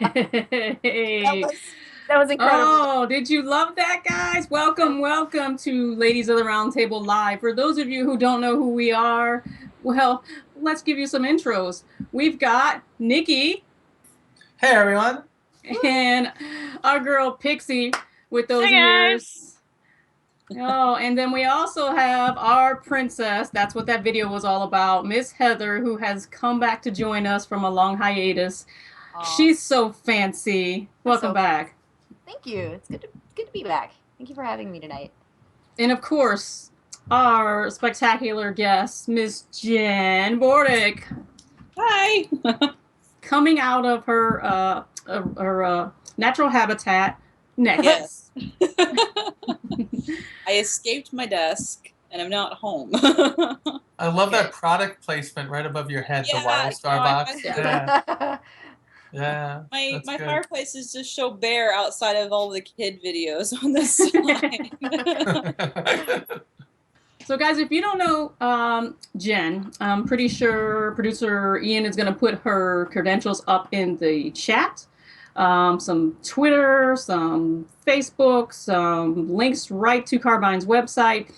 Hey. That was incredible. Oh, did you love that, guys? Welcome, welcome to Ladies of the Round Table Live. For those of you who don't know who we are, well, let's give you some intros. We've got Nikki Hey everyone. and our girl Pixie with those Hey guys. ears. Oh, and then we also have our princess. That's what that video was all about. Miss Heather, who has come back to join us from a long hiatus. Aw, She's so fancy. Welcome so back. thank you. It's good to be back. Thank you for having me tonight. And of course, our spectacular guest, Miss Jen Bordick, Hi. coming out of her natural habitat, Nexus. Yes. I escaped my desk and I'm now at home. I love Okay. that product placement right above your head, the Yeah, Wild no, Star I box. had Yeah, yeah, my that's my good. fireplaces just show bare outside of all the kid videos on the side. So, guys, if you don't know Jen, I'm pretty sure producer Ian is going to put her credentials up in the chat. Some Twitter, some Facebook, some links right to Carbine's website.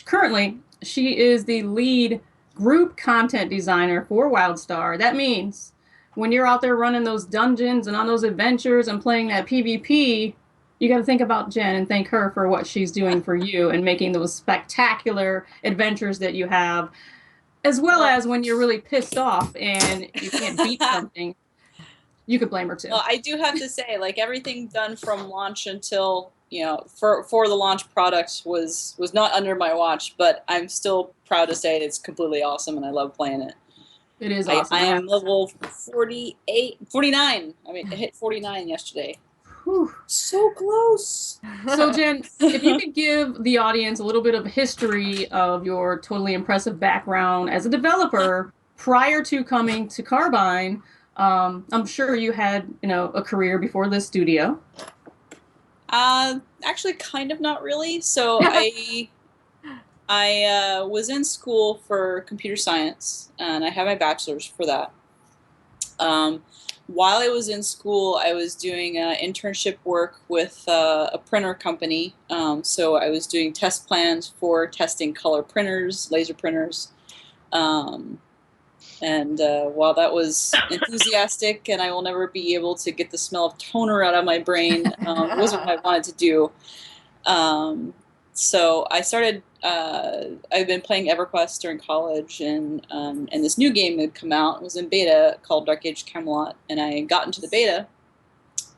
Currently, she is the lead group content designer for WildStar. That means when you're out there running those dungeons and on those adventures and playing that PvP, you got to think about Jen and thank her for what she's doing for you and making those spectacular adventures that you have, as well as when you're really pissed off and you can't beat something, you could blame her too. Well, I do have to say, like, everything done from launch until, for the launch product was not under my watch, but I'm still proud to say it's completely awesome and I love playing it. It is awesome. I am level 49. I mean, I hit 49 yesterday. Whew. So close. So, Jen, if you could give the audience a little bit of history of your totally impressive background as a developer prior to coming to Carbine, I'm sure you had, a career before this studio. Actually, kind of not really. So I was in school for computer science, and I have my bachelor's for that. While I was in school, I was doing internship work with a printer company. So I was doing test plans for testing color printers, laser printers. And while that was enthusiastic and I will never be able to get the smell of toner out of my brain, it wasn't what I wanted to do. So I started, I've been playing EverQuest during college, and this new game had come out. It was in beta called Dark Age Camelot, and I got into the beta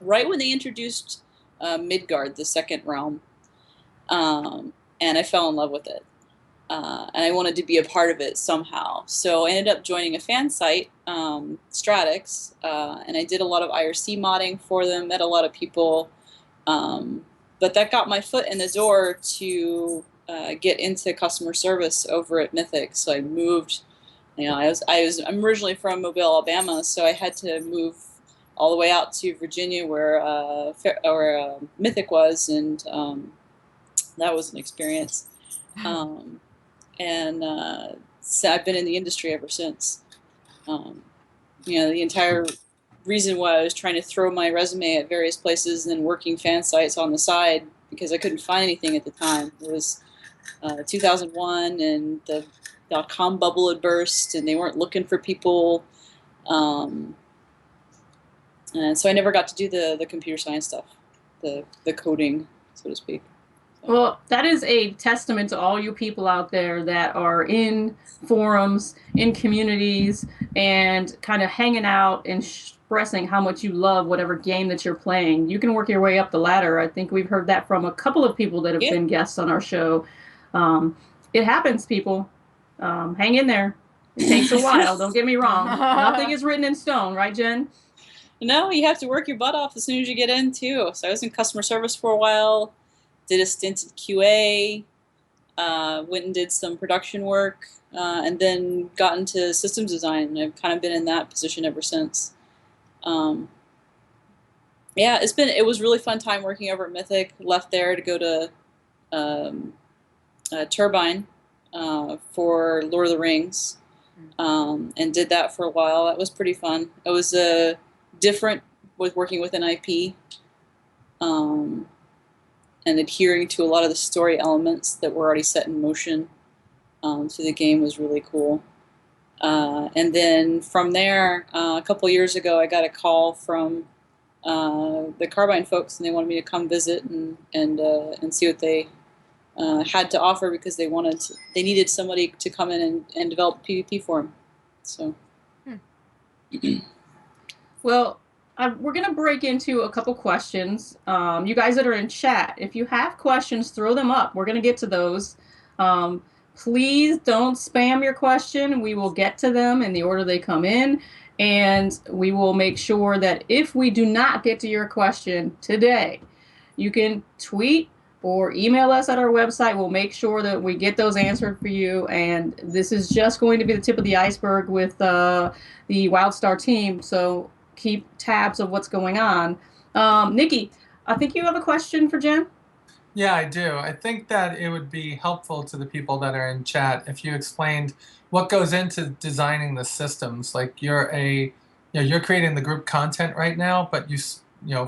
right when they introduced Midgard, the second realm, and I fell in love with it. And I wanted to be a part of it somehow. So I ended up joining a fan site, Stratix, and I did a lot of IRC modding for them, met a lot of people. But that got my foot in the door to get into customer service over at Mythic. So I moved. I'm originally from Mobile, Alabama, so I had to move all the way out to Virginia, where Mythic was, and that was an experience. So I've been in the industry ever since. The entire reason why I was trying to throw my resume at various places and then working fan sites on the side because I couldn't find anything at the time. It was 2001 and the .com bubble had burst and they weren't looking for people. And so I never got to do the computer science stuff, the coding, so to speak. Well, that is a testament to all you people out there that are in forums, in communities, and kind of hanging out and expressing how much you love whatever game that you're playing. You can work your way up the ladder. I think we've heard that from a couple of people that have been guests on our show. It happens, people. Hang in there. It takes a while. Don't get me wrong. Nothing is written in stone, right, Jen? No, you have to work your butt off as soon as you get in, too. So I was in customer service for a while. Did a stint at QA, went and did some production work, and then got into systems design. And I've kind of been in that position ever since. Yeah, it was a really fun time working over at Mythic. Left there to go to Turbine for Lord of the Rings, and did that for a while. That was pretty fun. It was a different with working with an IP, and adhering to a lot of the story elements that were already set in motion through the game was really cool. And then from there, a couple years ago, I got a call from the Carbine folks, and they wanted me to come visit and see what they had to offer, because they needed somebody to come in and develop PvP for them. So. Well, we're going to break into a couple questions. You guys that are in chat, if you have questions, throw them up. We're going to get to those. Please don't spam your question. We will get to them in the order they come in. And we will make sure that if we do not get to your question today, you can tweet or email us at our website. We'll make sure that we get those answered for you. And this is just going to be the tip of the iceberg with the WildStar team. So keep tabs of what's going on. Nikki, I think you have a question for Jen. Yeah, I do. I think that it would be helpful to the people that are in chat if you explained what goes into designing the systems. Like you're creating the group content right now, but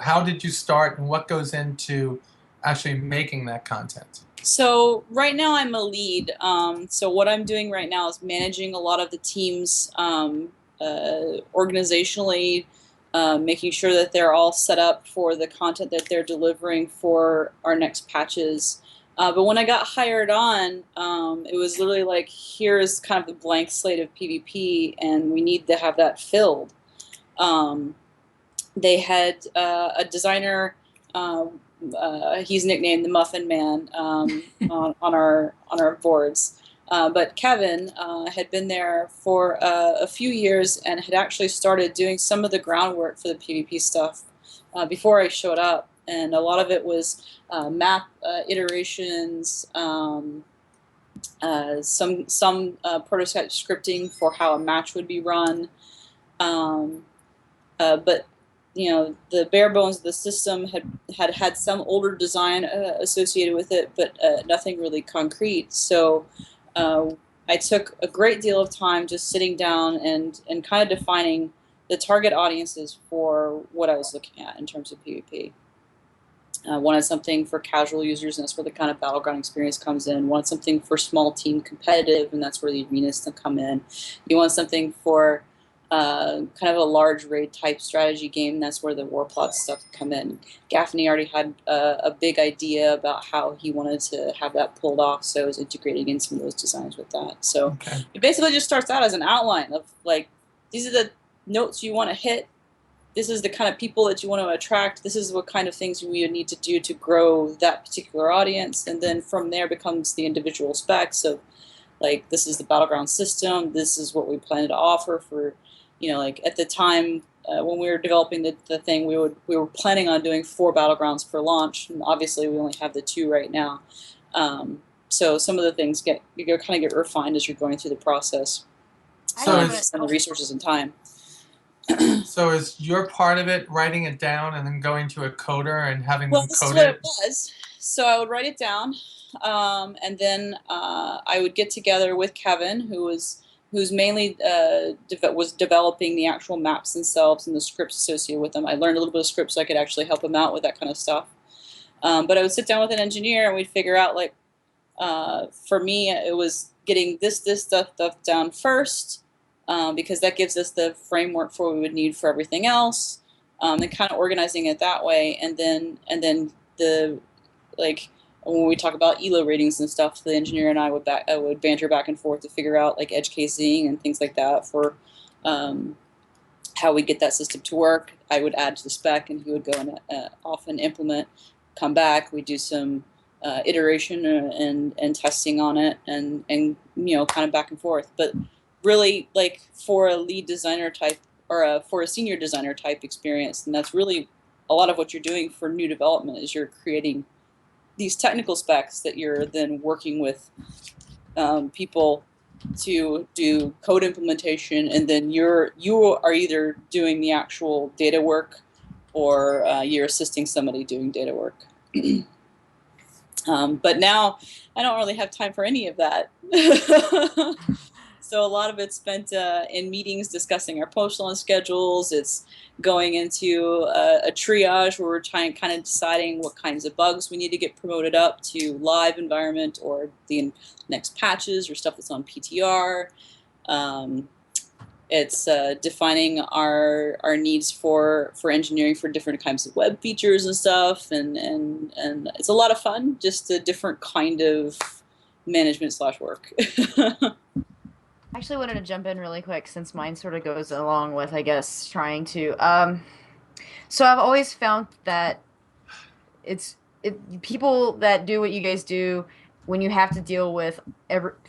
how did you start and what goes into actually making that content? So right now I'm a lead. So what I'm doing right now is managing a lot of the teams organizationally, making sure that they're all set up for the content that they're delivering for our next patches. But when I got hired on, it was literally like, here's kind of the blank slate of PvP, and we need to have that filled. They had a designer, he's nicknamed the Muffin Man, on our boards. But Kevin had been there for a few years and had actually started doing some of the groundwork for the PvP stuff before I showed up. And a lot of it was map iterations, some prototype scripting for how a match would be run. But the bare bones of the system had some older design associated with it, but nothing really concrete. So I took a great deal of time just sitting down and kind of defining the target audiences for what I was looking at in terms of PvP. Wanted something for casual users, and that's where the kind of battleground experience comes in. Wanted something for small team competitive, and that's where the arenas come in. You want something for kind of a large raid type strategy game, and that's where the war plot stuff come in. Gaffney already had a big idea about how he wanted to have that pulled off, so I was integrating in some of those designs with that. So It basically just starts out as an outline of like, these are the notes you want to hit. This is the kind of people that you want to attract. This is what kind of things we would need to do to grow that particular audience. And then from there becomes the individual specs of, like, this is the battleground system. This is what we plan to offer for, like at the time when we were developing the thing, we were planning on doing 4 battlegrounds per launch. And obviously we only have the 2 right now. So some of the things get refined as you're going through the process. So and the resources and time. So is your part of it writing it down and then going to a coder and having them This code is what it? it was. So I would write it down, and then I would get together with Kevin, who's mainly was developing the actual maps themselves and the scripts associated with them. I learned a little bit of scripts so I could actually help him out with that kind of stuff. But I would sit down with an engineer and we'd figure out, like, for me, it was getting this stuff down first. Because that gives us the framework for what we would need for everything else, and kind of organizing it that way. And then the, like, when we talk about ELO ratings and stuff, the engineer and I would banter back and forth to figure out, like, edge casing and things like that for how we get that system to work. I would add to the spec, and he would go and often implement, come back. We do some iteration and testing on it, and kind of back and forth. But really, like, for a lead designer type or for a senior designer type experience, and that's really a lot of what you're doing for new development, is you're creating these technical specs that you're then working with people to do code implementation, and then you are either doing the actual data work or you're assisting somebody doing data work. But now I don't really have time for any of that. So a lot of it's spent in meetings discussing our post launch schedules. It's going into a triage where we're kind of deciding what kinds of bugs we need to get promoted up to live environment or the next patches or stuff that's on PTR. It's defining our needs for engineering for different kinds of web features and stuff, and it's a lot of fun. Just a different kind of management / work. I actually wanted to jump in really quick since mine sort of goes along with, I guess, trying to. So I've always found that people that do what you guys do, when you have to deal with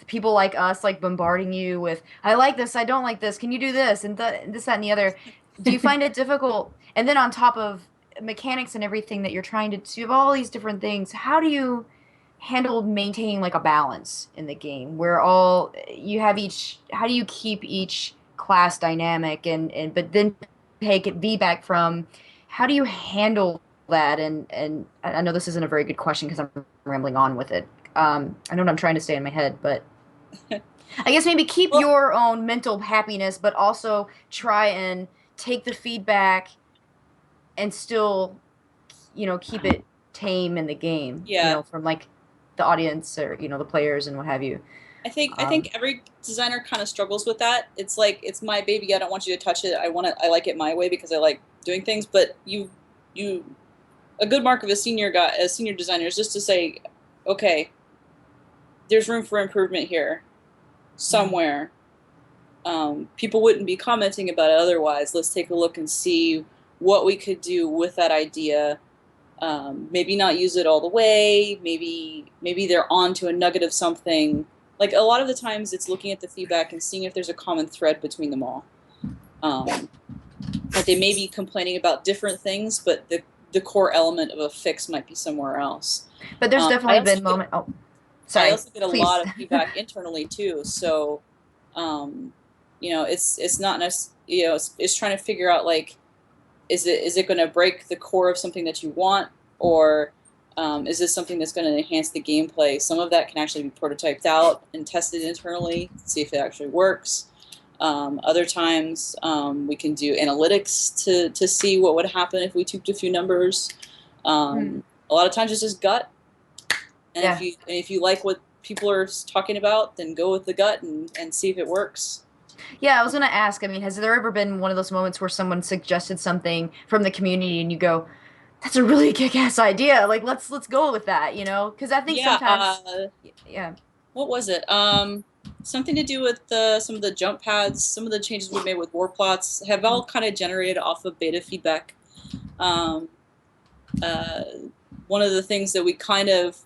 people like us, like bombarding you with, I like this, I don't like this, can you do this, and this, that, and the other. Do you find it difficult? And then on top of mechanics and everything that you're trying to do, all these different things, how do you handle maintaining like a balance in the game where all you have each, how do you keep each class dynamic and but then take it feedback from, how do you handle that? And I know this isn't a very good question because I'm rambling on with it. I know what I'm trying to stay in my head, but I guess maybe keep your own mental happiness, but also try and take the feedback and still, keep it tame in the game, from like the audience or, the players and what have you. I think every designer kind of struggles with that. It's like, it's my baby. I don't want you to touch it. I like it my way because I like doing things. But a good mark of a senior designer is just to say, okay, there's room for improvement here somewhere. People wouldn't be commenting about it otherwise. Let's take a look and see what we could do with that idea. Maybe not use it all the way. Maybe they're on to a nugget of something. Like a lot of the times it's looking at the feedback and seeing if there's a common thread between them all. Like they may be complaining about different things, but the core element of a fix might be somewhere else. But there's definitely been moments. Oh, sorry. I also get a Please. lot of feedback internally too. So, it's not necessarily, it's trying to figure out like, is it going to break the core of something that you want, or is this something that's going to enhance the gameplay? Some of that can actually be prototyped out and tested internally to see if it actually works. Other times we can do analytics to see what would happen if we tweaked a few numbers. A lot of times it's just gut. And if you like what people are talking about, then go with the gut and see if it works. Yeah, I was going to ask, I mean, has there ever been one of those moments where someone suggested something from the community and you go, that's a really kick-ass idea. Like, let's go with that, Because I think sometimes... What was it? Something to do with some of the jump pads, some of the changes we made with war plots have all kind of generated off of beta feedback. One of the things that we kind of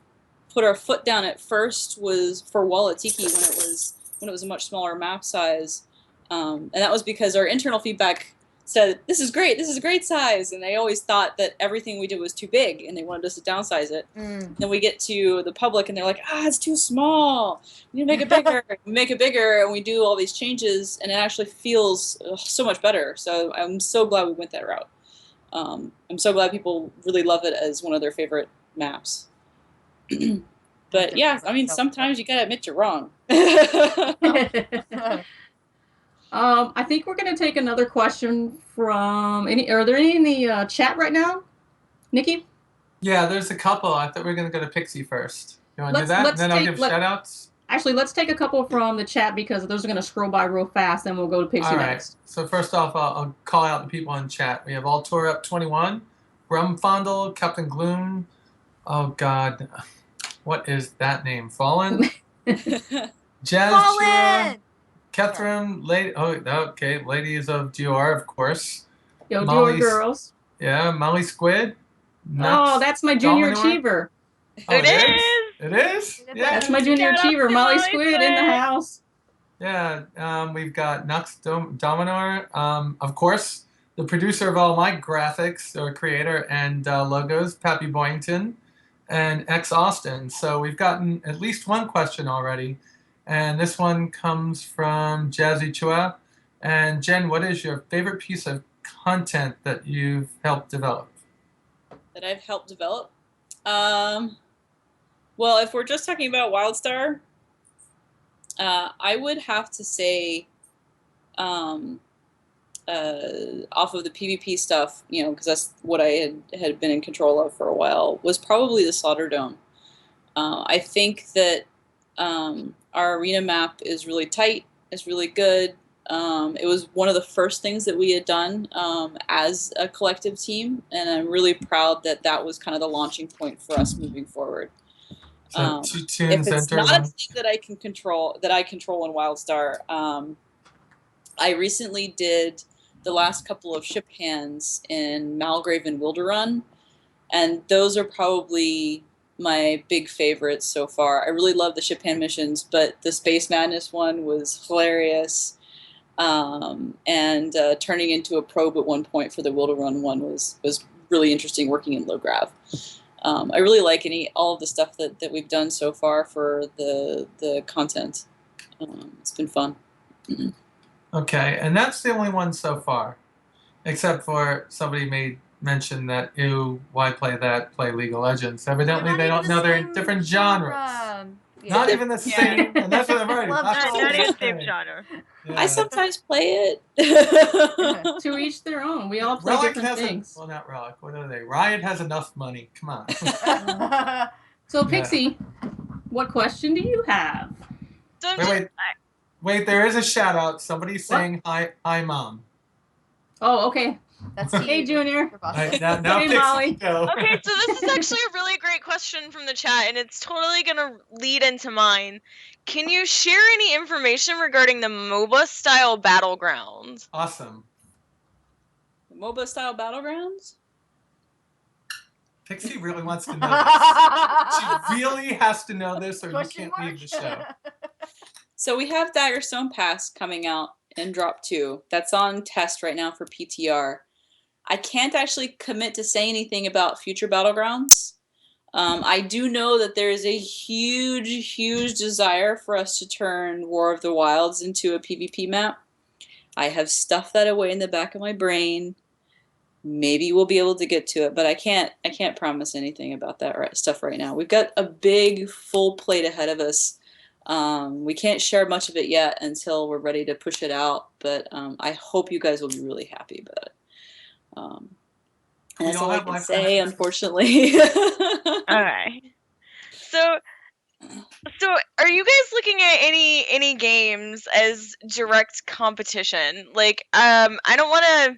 put our foot down at first was for Walatiki when it was a much smaller map size. And that was because our internal feedback said, this is great size. And they always thought that everything we did was too big and they wanted us to downsize it. Then we get to the public and they're like, it's too small. You make it bigger. We make it bigger and we do all these changes and it actually feels so much better. So I'm so glad we went that route. I'm so glad people really love it as one of their favorite maps. But yeah, I mean, sometimes you gotta admit you're wrong. I think we're going to take another question from are there any in the chat right now? Nikki? Yeah, there's a couple. I thought we were going to go to Pixie first. You want to do that? And then I'll give shout-outs? Actually, let's take a couple from the chat because those are going to scroll by real fast, and we'll go to Pixie next. So first off, I'll call out the people in chat. We have Altor Up 21, Grumfondle, Captain Gloom. Oh, God. What is that name? Fallen? Jazz Fallen! Catherine, Ladies of Dior, of course. Yo, Dior girls. Yeah, Molly Squid. That's my junior achiever. It is? Yeah. That's my junior achiever, Molly Squid in the house. Yeah, we've got Nux Dominor. Of course, the producer of all my graphics, or creator and logos, Pappy Boyington, and X Austin. So we've gotten at least one question already. And this one comes from Jazzy Chua. And Jen, what is your favorite piece of content that you've helped develop? That I've helped develop? Well, if we're just talking about WildStar, I would have to say, off of the PvP stuff, because that's what I had been in control of for a while, was probably the Slaughter Dome. I think that our arena map is really tight. It's really good. It was one of the first things that we had done as a collective team, and I'm really proud that that was kind of the launching point for us moving forward. So two If tunes it's enter not a one. thing that I can control, that I control in WildStar, I recently did the last couple of ship hands in Malgrave and Wilderrun, and those are probably my big favorites so far. I really love the ship hand missions, but the Space Madness one was hilarious. And turning into a probe at one point for the Wilderrun one was really interesting, working in low grav. I really like all of the stuff that we've done so far for the content. It's been fun. Okay, and that's the only one so far, except for somebody made mention that, ew, why play that? Play League of Legends. Evidently, they don't know they're in different genres. Yeah. Not even the same, and that's what I'm worried. Love Not that. the Not even same. same genre. Yeah. I sometimes play it. To each their own. We all play Relic different has things. well, not Relic. What are they? Riot has enough money. Come on. So, Pixie, what question do you have? So I'm Wait. Wait, there is a shout out. Somebody's saying hi, mom. Oh, okay. That's Hey, you. Junior. All right, now Hey, Pixie, Molly. go. Okay, so this is actually a really great question from the chat, and it's totally gonna lead into mine. Can you share any information regarding the MOBA style battlegrounds? Awesome. MOBA style battlegrounds? Pixie really wants to know this. She really has to know this, or Question you can't leave the show. So we have Daggerstone Pass coming out in Drop 2. That's on test right now for PTR. I can't actually commit to say anything about future battlegrounds. I do know that there is a huge desire for us to turn War of the Wilds into a PvP map. I have stuffed that away in the back of my brain. Maybe we'll be able to get to it, but I can't promise anything about that stuff right now. We've got a big full plate ahead of us. We can't share much of it yet until we're ready to push it out, but I hope you guys will be really happy about it. And that's all I can say, unfortunately. Okay. So are you guys looking at any games as direct competition? Like, I don't want to.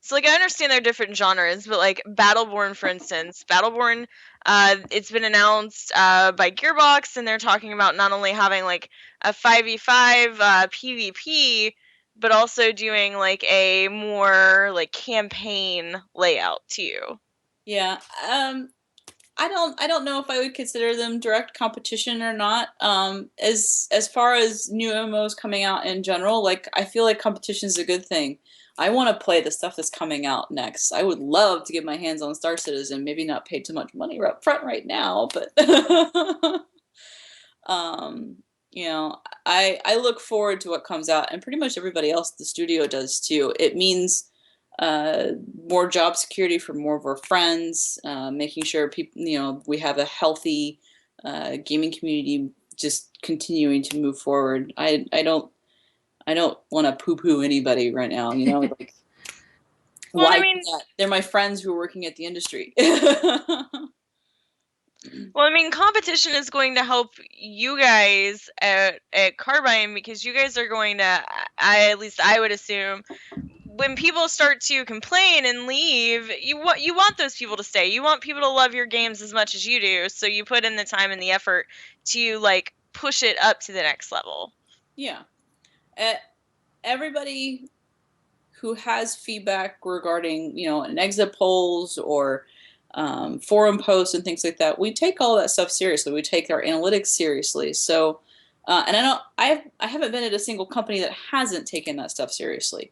So, like, I understand they're different genres, but like Battleborn, for instance, Battleborn, it's been announced by Gearbox, and they're talking about not only having like a 5v5 PvP, but also doing like a more like campaign layout too. Yeah. I don't know if I would consider them direct competition or not. As far as new MMOs coming out in general, like I feel like competition is a good thing. I want to play the stuff that's coming out next. I would love to get my hands on Star Citizen, maybe not pay too much money up front right now, but I look forward to what comes out, and pretty much everybody else at the studio does too. It means more job security for more of our friends, making sure people, we have a healthy gaming community, just continuing to move forward. I don't want to poo-poo anybody right now, like Well, why I mean, do that? They're my friends who are working at the industry. well, I mean, competition is going to help you guys at Carbine, because you guys are going to, at least I would assume, when people start to complain and leave, you want those people to stay. You want people to love your games as much as you do, so you put in the time and the effort to like push it up to the next level. Yeah. Everybody who has feedback regarding, an exit polls or forum posts and things like that, we take all that stuff seriously. We take our analytics seriously. So, and I haven't been at a single company that hasn't taken that stuff seriously.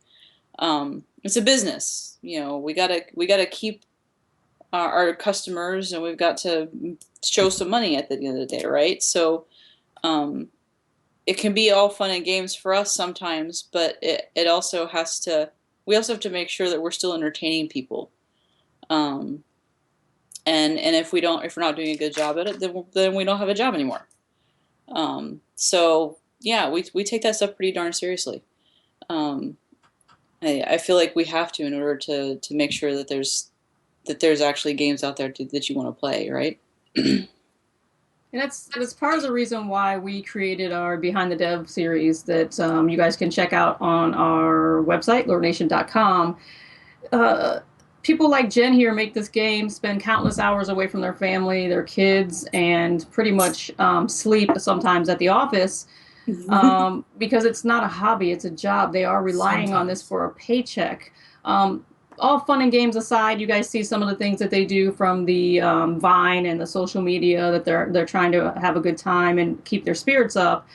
It's a business, we gotta keep our customers, and we've got to show some money at the end of the day, right? So, it can be all fun and games for us sometimes, but it also we also have to make sure that we're still entertaining people. And if we're not doing a good job at it, then we don't have a job anymore. So yeah, we take that stuff pretty darn seriously. Um, I feel like we have to in order to make sure that there's actually games out there that you want to play, right? And that's part of the reason why we created our Behind the Dev series that you guys can check out on our website, lordnation.com. People like Jen here make this game, spend countless hours away from their family, their kids, and pretty much sleep sometimes at the office because it's not a hobby, it's a job. They are relying on this for a paycheck. All fun and games aside, you guys see some of the things that they do from the Vine and the social media that they're trying to have a good time and keep their spirits up.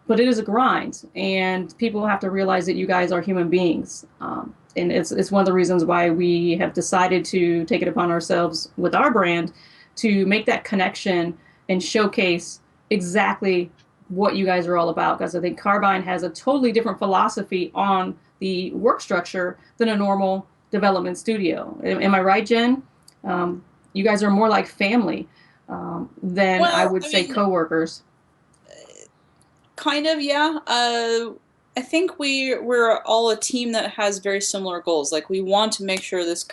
But it is a grind, and people have to realize that you guys are human beings. And it's one of the reasons why we have decided to take it upon ourselves with our brand to make that connection and showcase exactly what you guys are all about. Because I think Carbine has a totally different philosophy on the work structure than a normal development studio. Am I right, Jen? You guys are more like family than Well, I would say mean, coworkers. Kind of, yeah. I think we're all a team that has very similar goals. Like we want to make sure this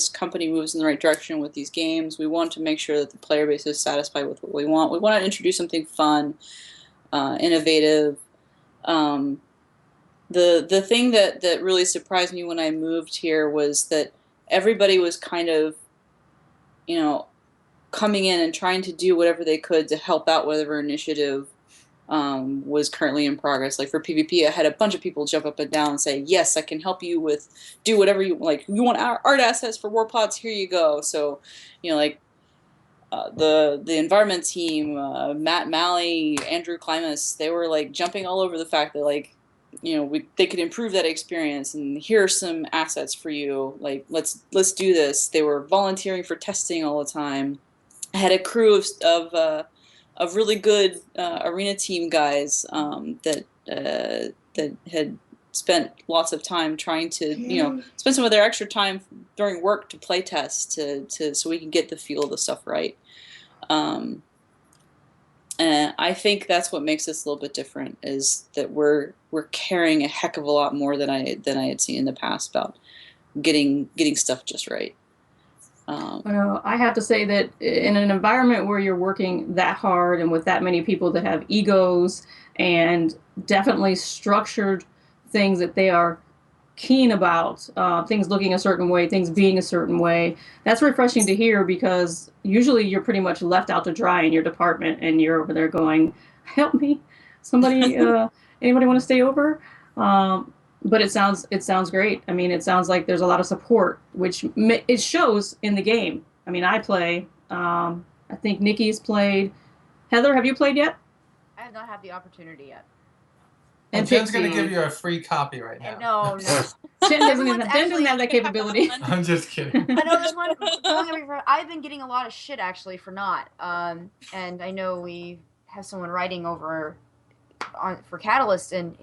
company moves in the right direction with these games. We want to make sure that the player base is satisfied with what we want. We want to introduce something fun, innovative. The thing that really surprised me when I moved here was that everybody was kind of, coming in and trying to do whatever they could to help out whatever initiative was currently in progress. Like for PvP, I had a bunch of people jump up and down and say, "Yes, I can help you do whatever you like. You want art assets for war plots? Here you go." So, the environment team, Matt Malley, Andrew Klimas, they were like jumping all over the fact that they could improve that experience, and here are some assets for you. Like let's do this. They were volunteering for testing all the time. I had a crew of really good arena team guys that had spent lots of time trying to spend some of their extra time during work to play test to so we can get the feel of the stuff right. And I think that's what makes us a little bit different, is that we're caring a heck of a lot more than I had seen in the past about getting stuff just right. I have to say that in an environment where you're working that hard and with that many people that have egos and definitely structured things that they are keen about, things looking a certain way, things being a certain way, that's refreshing to hear, because usually you're pretty much left out to dry in your department and you're over there going, "Help me, somebody, anybody want to stay over?" But it sounds great. I mean, it sounds like there's a lot of support, which it shows in the game. I mean, I play. I think Nikki's played. Heather, have you played yet? I have not had the opportunity yet. And Jen's going to give you a free copy right now. No. Jen doesn't have that capability. I'm just kidding. I know there's one. I've been getting a lot of shit actually for not. And I know we have someone writing over for Catalyst, and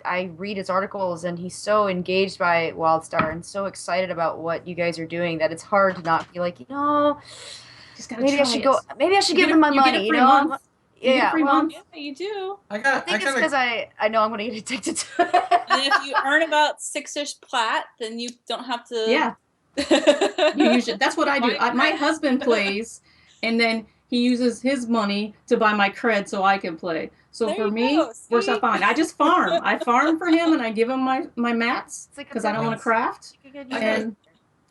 I read his articles, and he's so engaged by WildStar and so excited about what you guys are doing that it's hard to not be like, maybe I should go. Maybe I should give him my money. Yeah, well, yeah, you do. I think it's because I know I'm going to get addicted to it. And if you earn about 6-ish plat, then you don't have to. Yeah. That's what I do. My husband plays, and then he uses his money to buy my cred so I can play. So for me, works out fine. I just farm. I farm for him, and I give him my mats because I don't want to craft, and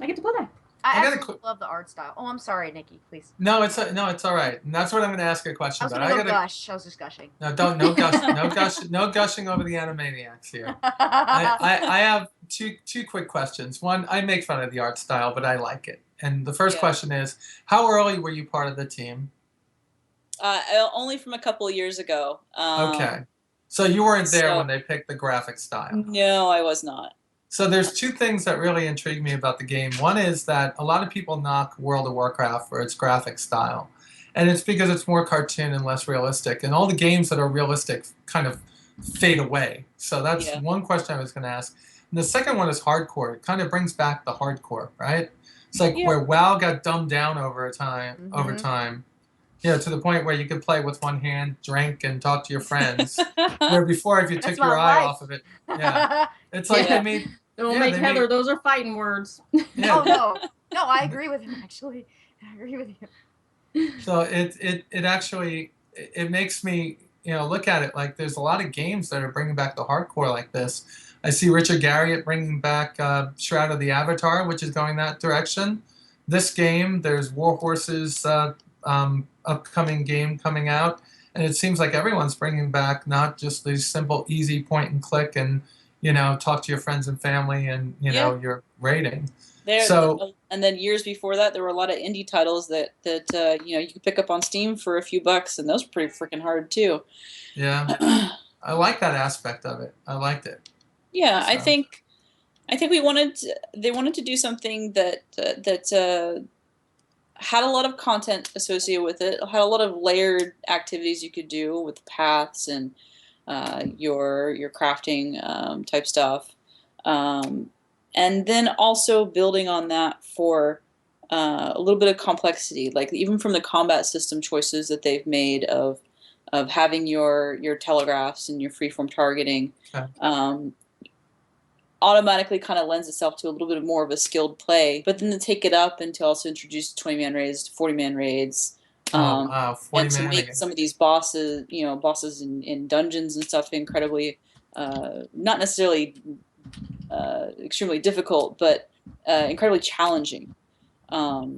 I get to play. I absolutely love the art style. Oh, I'm sorry, Nikki. Please. No, it's all right. And that's what I'm going to ask a question about. I was gush. I was just gushing. No, no gushing over the Animaniacs here. I have two quick questions. One, I make fun of the art style, but I like it. And the first question is, how early were you part of the team? Only from a couple of years ago. Okay. So you weren't there when they picked the graphic style? No, I was not. So there's two things that really intrigue me about the game. One is that a lot of people knock World of Warcraft for its graphic style. And it's because it's more cartoon and less realistic. And all the games that are realistic kind of fade away. So that's one question I was going to ask. And the second one is hardcore. It kind of brings back the hardcore, right? It's like where WoW got dumbed down over time. to the point where you could play with one hand, drink, and talk to your friends. Where before, if you That's took your my eye life. off of it, it's like Yeah. they made. Don't Yeah, make they Heather. made. Those are fighting words. Yeah. Oh no, no, I agree with him actually. I agree with you. So it actually it makes me look at it like there's a lot of games that are bringing back the hardcore like this. I see Richard Garriott bringing back Shroud of the Avatar, which is going that direction. This game, there's War Horses upcoming game coming out, and it seems like everyone's bringing back not just these simple, easy point and click and talk to your friends and family and Yeah. your rating. There, So and then years before that, there were a lot of indie titles that you could pick up on Steam for a few bucks, and those were pretty freaking hard too. yeah, I like that aspect of it. I liked it. Yeah, So. I think they wanted to do something that had a lot of content associated with it, had a lot of layered activities you could do with paths and your crafting type stuff, and then also building on that for a little bit of complexity, like even from the combat system choices that they've made of having your telegraphs and your freeform targeting. Okay. Automatically kind of lends itself to a little bit more of a skilled play, but then to take it up and to also introduce 20-man raids to 40-man raids, 40 and to man make again. some of these bosses in dungeons and stuff incredibly, not necessarily extremely difficult, but incredibly challenging. I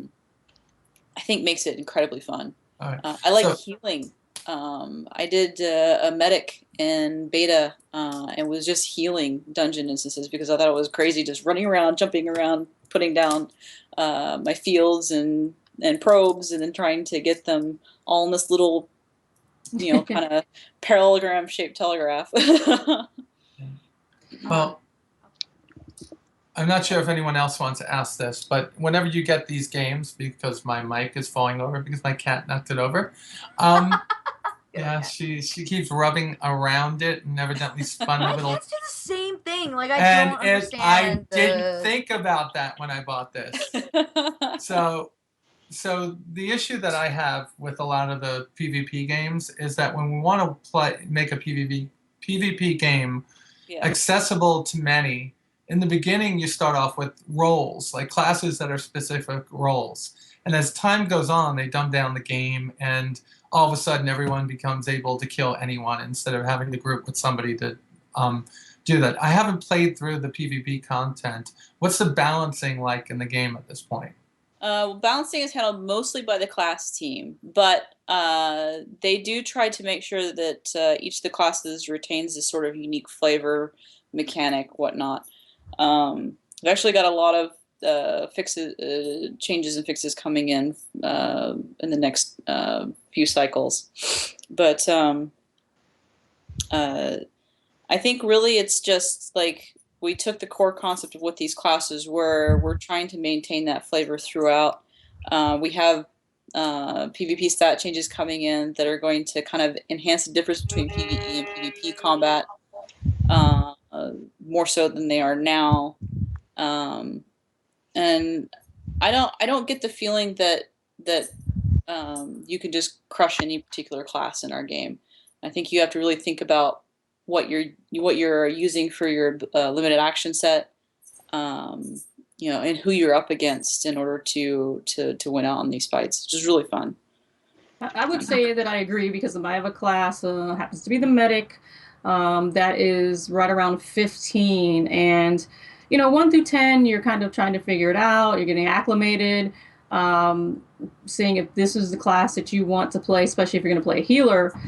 think makes it incredibly fun. All right. I like healing. I did a medic in beta and was just healing dungeon instances because I thought it was crazy, just running around, jumping around, putting down my fields and probes, and then trying to get them all in this little, kind of parallelogram shaped telegraph. Well, I'm not sure if anyone else wants to ask this, but whenever you get these games, because my mic is falling over because my cat knocked it over, yeah, she keeps rubbing around it and evidently spun a little. Cats do the same thing. Like I don't understand. I didn't think about that when I bought this. So the issue that I have with a lot of the PvP games is that when we want to make a PvP game accessible to many, in the beginning you start off with roles, like classes that are specific roles. And as time goes on, they dumb down the game, and all of a sudden everyone becomes able to kill anyone instead of having to group with somebody to do that. I haven't played through the PvP content. What's the balancing like in the game at this point? Balancing is handled mostly by the class team, but they do try to make sure that each of the classes retains this sort of unique flavor, mechanic, whatnot. We've actually got a lot of changes and fixes coming in the next few cycles, but I think really it's just like we took the core concept of what these classes were. We're trying to maintain that flavor throughout. We have PvP stat changes coming in that are going to kind of enhance the difference between PvE and PvP combat more so than they are now. And I don't get the feeling that you can just crush any particular class in our game. I think you have to really think about what you're using for your limited action set, and who you're up against in order to win out on these fights, which is really fun. I would say that I agree because I have a class happens to be the medic that is right around 15, and 1 through 10 you're kind of trying to figure it out. You're getting acclimated, seeing if this is the class that you want to play, especially if you're going to play a healer.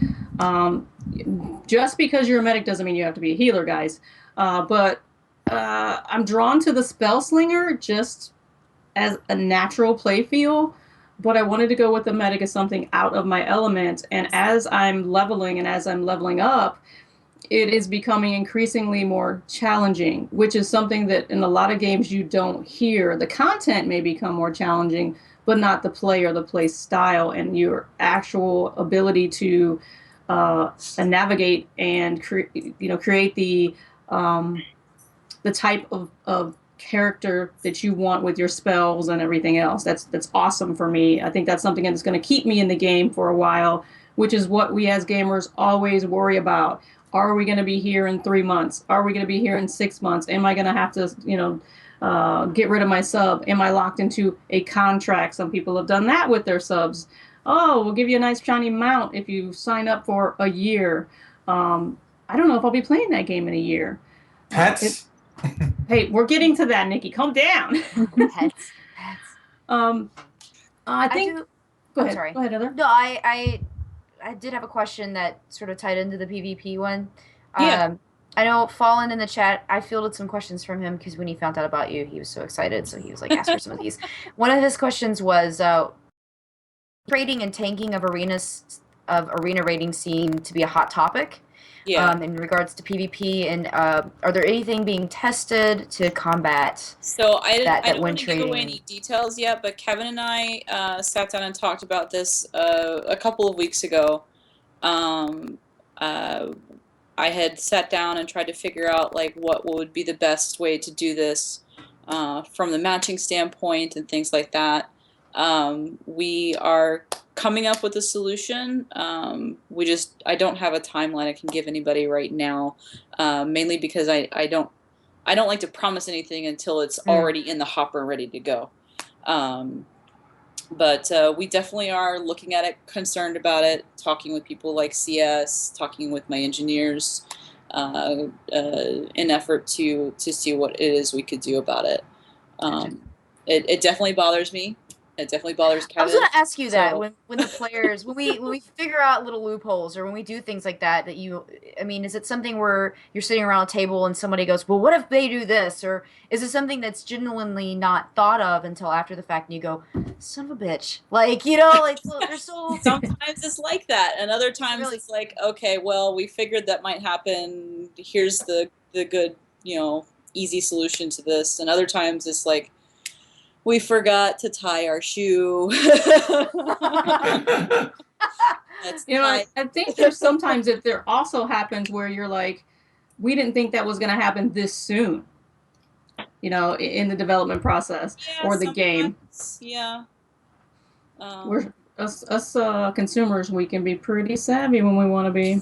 Just because you're a medic doesn't mean you have to be a healer, guys. But I'm drawn to the spell slinger just as a natural play feel, but I wanted to go with the medic as something out of my element. And as I'm leveling and as I'm leveling up, it is becoming increasingly more challenging, which is something that in a lot of games you don't hear. The content may become more challenging, but not the play or the play style and your actual ability to navigate and create the type of character that you want with your spells and everything else. That's awesome for me. I think that's something that's going to keep me in the game for a while, which is what we as gamers always worry about. Are we going to be here in 3 months? Are we going to be here in 6 months? Am I going to have to, get rid of my sub? Am I locked into a contract? Some people have done that with their subs. Oh, we'll give you a nice shiny mount if you sign up for a year. I don't know if I'll be playing that game in a year. Pets. Hey, we're getting to that, Nikki. Calm down. Pets. I think. Go ahead. Sorry. Go ahead, Heather. No, I did have a question that sort of tied into the PvP one. Yeah. I know Fallen in the chat, I fielded some questions from him because when he found out about you, he was so excited. So he was like, ask for some of these. One of his questions was, rating and tanking of arena ratings seem to be a hot topic. Yeah. In regards to PvP, and are there anything being tested to combat? So I that don't when want to give away trading- any details yet, but Kevin and I sat down and talked about this a couple of weeks ago. I had sat down and tried to figure out like what would be the best way to do this from the matching standpoint and things like that. We are coming up with a solution. I don't have a timeline I can give anybody right now, mainly because I don't like to promise anything until it's already in the hopper, ready to go. But we definitely are looking at it, concerned about it, talking with people like CS, talking with my engineers, in effort to see what it is we could do about it. It definitely bothers me. It definitely bothers Kevin. I was going to ask you that So- when the players, when we figure out little loopholes or when we do things like that, is it something where you're sitting around a table and somebody goes, well, what if they do this? Or is it something that's genuinely not thought of until after the fact and you go, son of a bitch? Like, there's so... Sometimes it's like that. And other times Really? it's like, okay, well, we figured that might happen. Here's the good, easy solution to this. And other times it's like, we forgot to tie our shoe. I think there's sometimes that there also happens where you're like, we didn't think that was going to happen this soon, in the development process or the game. Yeah. We're us consumers, we can be pretty savvy when we want to be.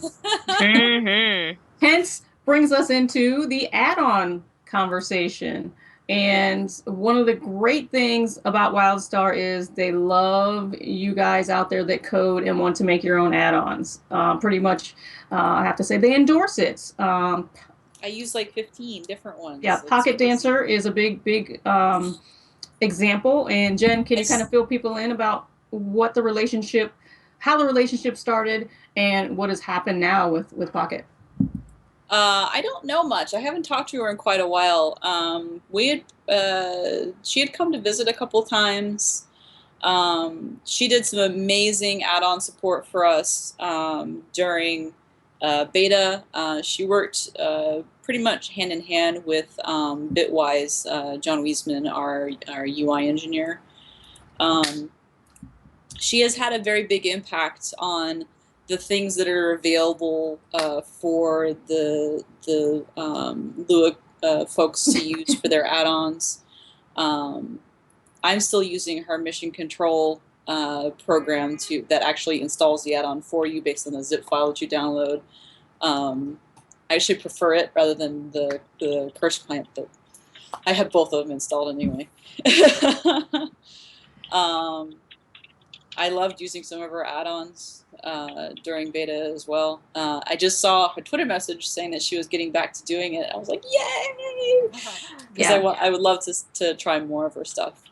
Mm-hmm. Hence brings us into the add-on conversation. And one of the great things about WildStar is they love you guys out there that code and want to make your own add-ons. Pretty much, I have to say, they endorse it. I use like 15 different ones. Yeah, Pocket Dancer is a big example. And Jen, can you kind of fill people in about how the relationship started and what has happened now with Pocket? I don't know much. I haven't talked to her in quite a while. She had come to visit a couple times. She did some amazing add-on support for us during beta. She worked pretty much hand in hand with Bitwise, John Wiesman, our UI engineer. She has had a very big impact on the things that are available for the Lua folks to use for their add-ons. I'm still using her mission control program that actually installs the add-on for you based on the zip file that you download. I actually prefer it rather than the Curse client, but I have both of them installed anyway. I loved using some of her add-ons during beta as well. I just saw her Twitter message saying that she was getting back to doing it. I was like, yay! Because I would love to try more of her stuff.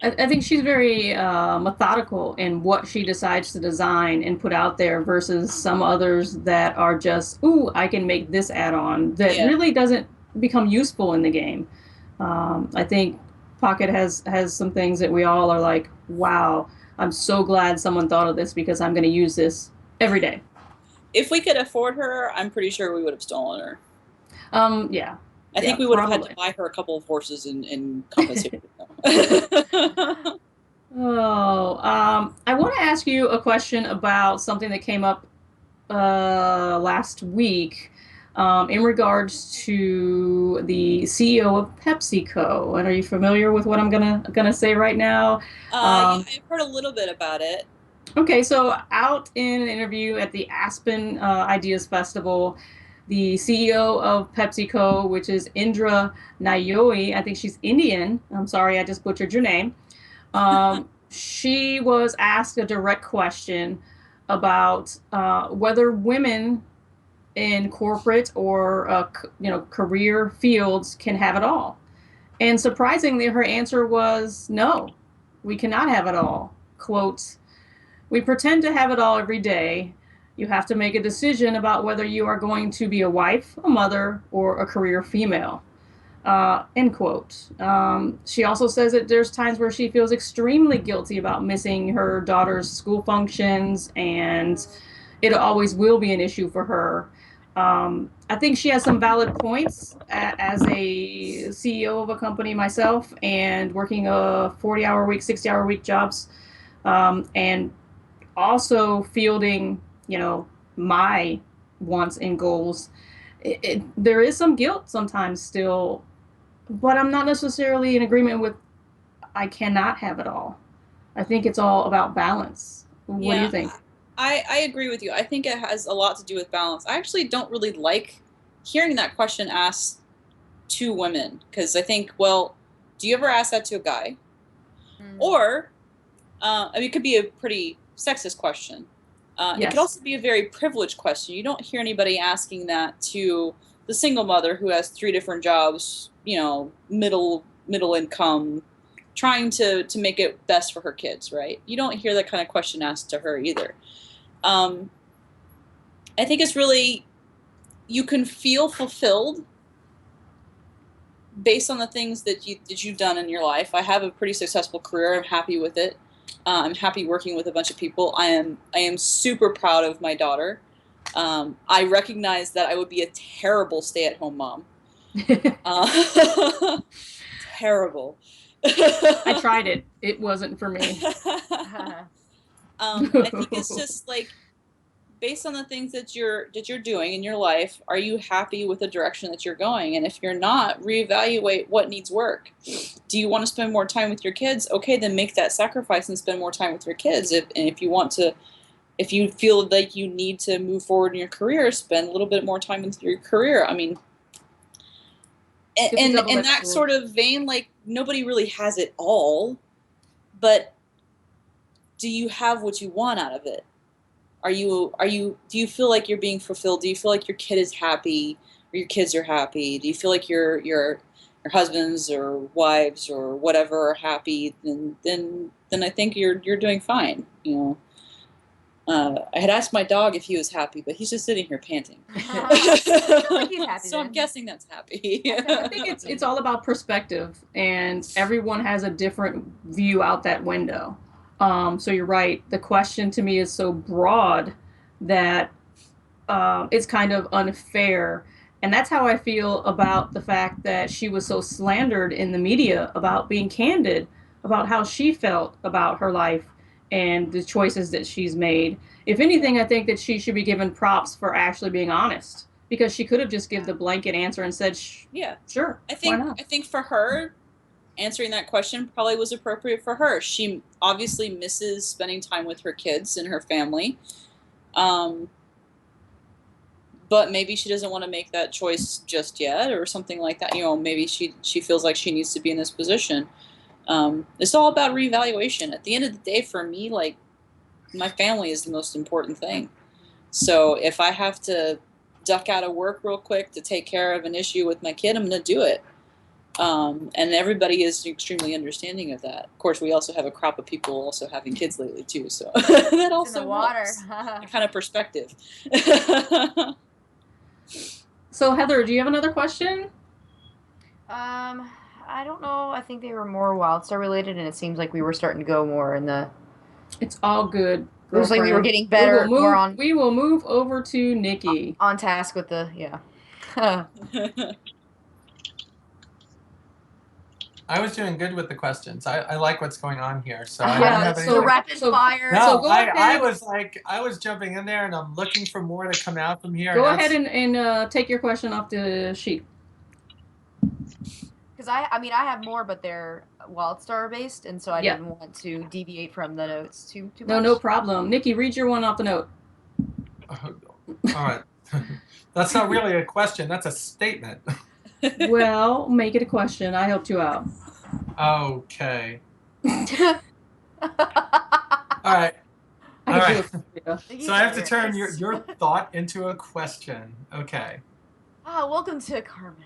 I think she's very methodical in what she decides to design and put out there versus some others that are just, ooh, I can make this add-on that really doesn't become useful in the game. I think Pocket has some things that we all are like, wow, I'm so glad someone thought of this because I'm going to use this every day. If we could afford her, I'm pretty sure we would have stolen her. Yeah. I think we would have had to buy her a couple of horses and compensate for them. I want to ask you a question about something that came up last week. in regards to the CEO of PepsiCo. And are you familiar with what I'm gonna say right now? Yeah, I've heard a little bit about it. Okay, so out in an interview at the Aspen Ideas Festival, the CEO of PepsiCo, which is Indra Nayoi, I think she's Indian. I'm sorry, I just butchered your name. She was asked a direct question about whether women in corporate or career fields can have it all. And surprisingly, her answer was no, we cannot have it all. Quote, we pretend to have it all every day. You have to make a decision about whether you are going to be a wife, a mother, or a career female. End quote. She also says that there's times where she feels extremely guilty about missing her daughter's school functions, and it always will be an issue for her. I think she has some valid points as a CEO of a company myself and working a 40-hour week, 60-hour week jobs, and also fielding, my wants and goals. There is some guilt sometimes still, but I'm not necessarily in agreement with I cannot have it all. I think it's all about balance. What do you think? I agree with you. I think it has a lot to do with balance. I actually don't really like hearing that question asked to women because I think, well, do you ever ask that to a guy? Or, it could be a pretty sexist question. It Yes. could also be a very privileged question. You don't hear anybody asking that to the single mother who has 3 different jobs, middle income, trying to make it best for her kids, right? You don't hear that kind of question asked to her either. I think it's really, you can feel fulfilled based on the things that you've done in your life. I have a pretty successful career. I'm happy with it. I'm happy working with a bunch of people. I am super proud of my daughter. I recognize that I would be a terrible stay-at-home mom. Terrible. I tried it. It wasn't for me. I think it's just like based on the things that you're doing in your life, are you happy with the direction that you're going? And if you're not, reevaluate what needs work. Do you want to spend more time with your kids? Okay, then make that sacrifice and spend more time with your kids. If you feel like you need to move forward in your career, spend a little bit more time with your career. I mean, and in that sort of vein, like nobody really has it all, but do you have what you want out of it? Do you feel like you're being fulfilled? Do you feel like your kid is happy or your kids are happy? Do you feel like your husbands or wives or whatever are happy? Then I think you're doing fine. I had asked my dog if he was happy, but he's just sitting here panting. Like he's happy so then. I'm guessing that's happy. I think it's all about perspective, and everyone has a different view out that window. So you're right. The question to me is so broad that it's kind of unfair. And that's how I feel about the fact that she was so slandered in the media about being candid about how she felt about her life and the choices that she's made. If anything, I think that she should be given props for actually being honest, because she could have just given the blanket answer and said, yeah, sure. I think for her, answering that question probably was appropriate for her. She obviously misses spending time with her kids and her family. But maybe she doesn't want to make that choice just yet or something like that. Maybe she feels like she needs to be in this position. It's all about reevaluation. At the end of the day, for me, like, my family is the most important thing. So if I have to duck out of work real quick to take care of an issue with my kid, I'm going to do it. And everybody is extremely understanding of that. Of course, we also have a crop of people also having kids lately too, so that also It's in the water. that kind of perspective. So Heather, do you have another question? I don't know. I think they were more WildStar related, and it seems like we were starting to go more in the. It's all good. It was like we were getting better. We will move over to Nikki. On task with the I was doing good with the questions. I like what's going on here, so I Yeah, don't have so- the anything. rapid so- fire. No, So go ahead. I was jumping in there, and I'm looking for more to come out from here. Go and ahead that's- and take your question off the sheet. Because I mean, I have more, but they're WildStar based, and so I Yeah. didn't want to deviate from the notes too much. No problem. Nikki, read your one off the note. all right. That's not really a question. That's a statement. Well, make it a question. I helped you out. Okay. I All right. I All can right. do it. Yeah. think So he's I have to turn hilarious. your thought into a question. Okay. Welcome to Carmen.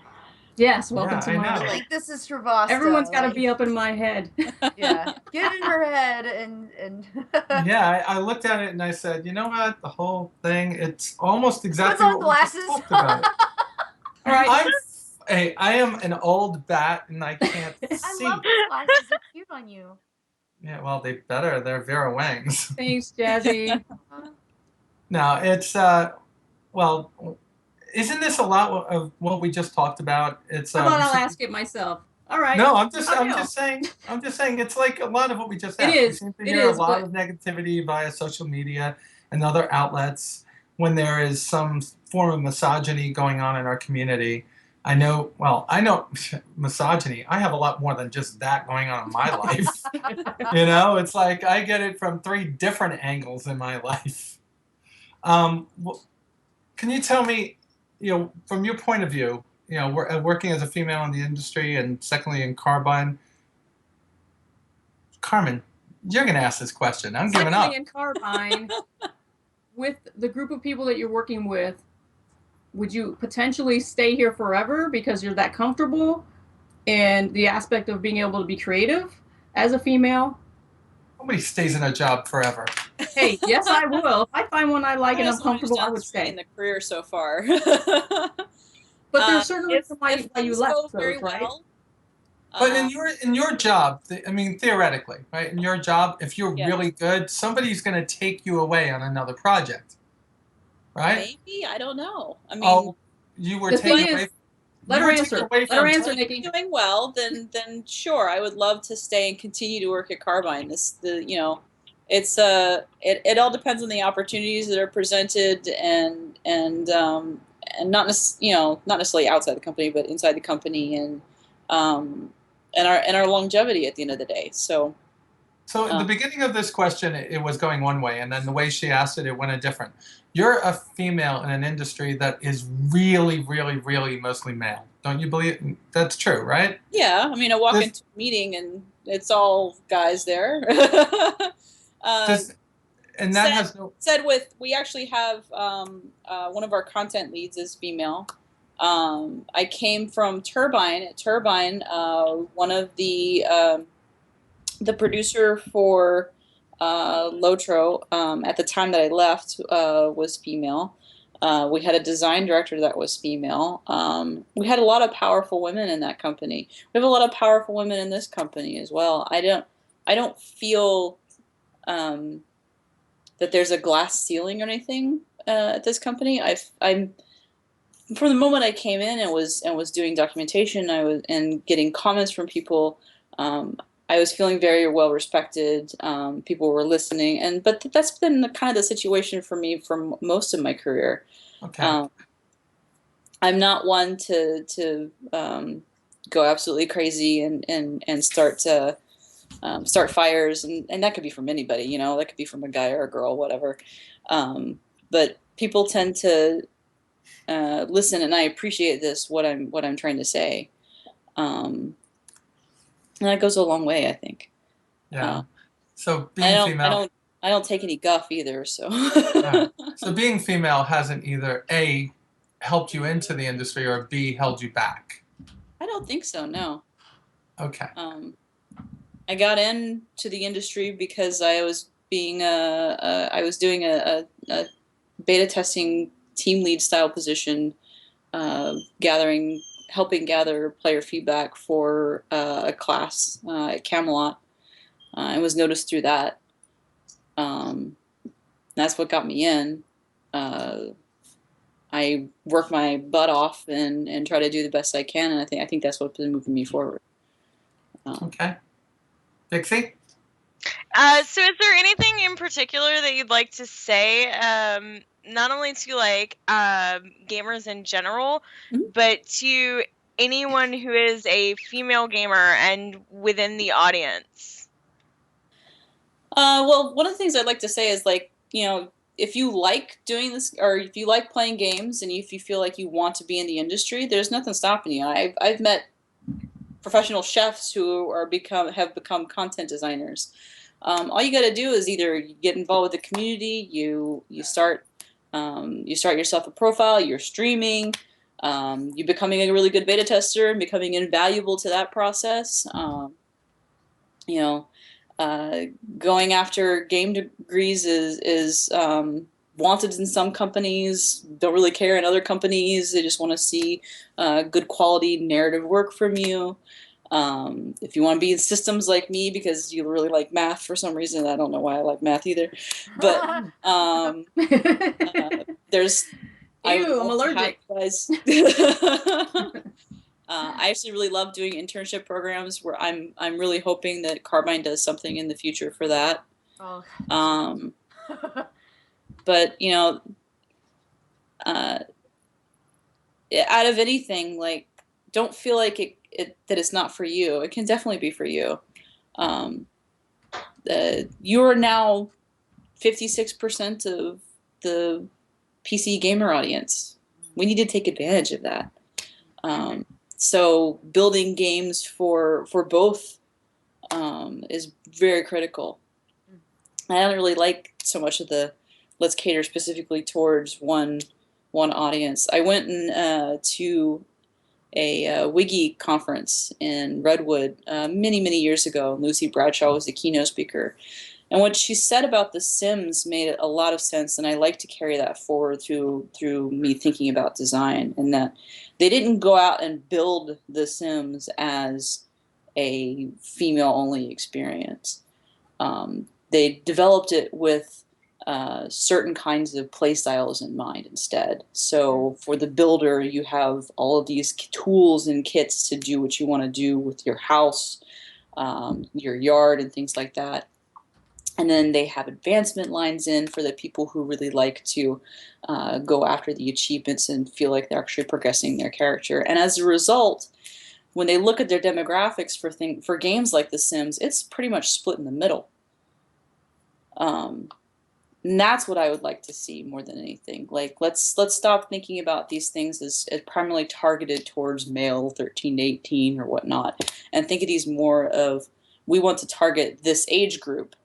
Yes, welcome Yeah, to I my know. I life. think this is Travasta. Everyone's got to like, be up in my head. Yeah, get in her head and. Yeah, I looked at it and I said, you know what? The whole thing, it's almost Puts exactly on what we just glasses. talked about. All right. I am an old bat and I can't I see. love these glasses. They're cute on you. Yeah, well, they better. They're Vera Wangs. Thanks, Jazzy. No, it's well, isn't this a lot of what we just talked about? It's How about I'll ask it myself? All right. No, I I'm will. just saying it's like a lot of what we just It asked. is, We seem to it hear is, a lot but- of negativity via social media and other outlets when there is some form of misogyny going on in our community. I know misogyny. I have a lot more than just that going on in my life. You know, it's like I get it from 3 different angles in my life. Can you tell me, from your point of view, working as a female in the industry and secondly in Carbine, Carmen, you're going to ask this question. I'm giving up. Secondly, in Carbine, with the group of people that you're working with, would you potentially stay here forever because you're that comfortable? And the aspect of being able to be creative as a female? Nobody stays in a job forever. Hey, yes, I will. If I find one I like and I'm As someone who's comfortable, I done would 3 in stay. the career so far. But there's certain if, reason why if you things left go those, very right? well, But in your job, I mean, theoretically, right? In your job, if you're Yeah. really good, somebody's going to take you away on another project, right? maybe, I don't know. I mean, Oh, you were The taken thing away. is, let you her were taken answer. away Let her from answer, Tony. Nikki. doing well, then sure, I would love to stay and continue to work at Carbine. It's it all depends on the opportunities that are presented and not necessarily outside the company, but inside the company and our longevity at the end of the day. So So in the beginning of this question, it was going one way, and then the way she asked it, it went a different. You're a female in an industry that is really, really, really mostly male. Don't you believe that's true, right? yeah, I mean, I walk This- into a meeting and it's all guys there. And that has no. We actually have one of our content leads is female. I came from Turbine. At Turbine, one of the producer for Lotro at the time that I left was female. We had a design director that was female. We had a lot of powerful women in that company. We have a lot of powerful women in this company as well. I don't feel that there's a glass ceiling or anything at this company. I'm from the moment I came in and was doing documentation, and getting comments from people. I was feeling very well respected. People were listening, but that's been kind of the situation for me for most of my career. Okay. I'm not one to go absolutely crazy and start fires, and that could be from anybody, that could be from a guy or a girl, whatever. But people tend to listen, and I appreciate what I'm trying to say. And that goes a long way, I think. Yeah. So being female. I don't take any guff either. So. Yeah. So being female hasn't either A, helped you into the industry, or B, held you back. I don't think so. No. Okay. I got into the industry because I was doing a beta testing team lead style position, helping gather player feedback for a class at Camelot. I was noticed through that. That's what got me in. I work my butt off and try to do the best I can, and I think that's what's been moving me forward. Okay. Dixie? So is there anything in particular that you'd like to say, not only to like gamers in general, Mhm. but to anyone who is a female gamer and within the audience? Well, one of the things I'd like to say is like, if you like doing this or if you like playing games and if you feel like you want to be in the industry, there's nothing stopping you. I've met professional chefs who have become content designers. All you got to do is either get involved with the community, you start yourself a profile, you're streaming, you're becoming a really good beta tester and becoming invaluable to that process. You know, going after game degrees is wanted in some companies, don't really care in other companies. They just want to see good quality narrative work from you. If you want to be in systems like me because you really like math for some reason, I don't know why I like math either, but there's I would Ew, I'm love to have allergic. you guys. I actually really love doing internship programs where I'm really hoping that Carbine does something in the future for that. Oh. Um, but uh, out of anything, like, don't feel like that it's not for you. It can definitely be for you. You are now 56% of the PC gamer audience. We need to take advantage of that. So building games for both is very critical. I don't really like so much of the let's cater specifically towards one audience. I went to a Wiki conference in Redwood many years ago. Lucy Bradshaw was the keynote speaker, and what she said about The Sims made a lot of sense, and I like to carry that forward through me thinking about design, and that they didn't go out and build The Sims as a female-only experience. They developed it with certain kinds of play styles in mind instead. So for the builder, you have all of these tools and kits to do what you want to do with your house, your yard, and things like that. And then they have advancement lines in for the people who really like to go after the achievements and feel like they're actually progressing their character. And as a result, when they look at their demographics for games like The Sims, it's pretty much split in the middle. And that's what I would like to see more than anything. Like, let's stop thinking about these things as primarily targeted towards male 13 to 18 or whatnot, and think of these more of, we want to target this age group,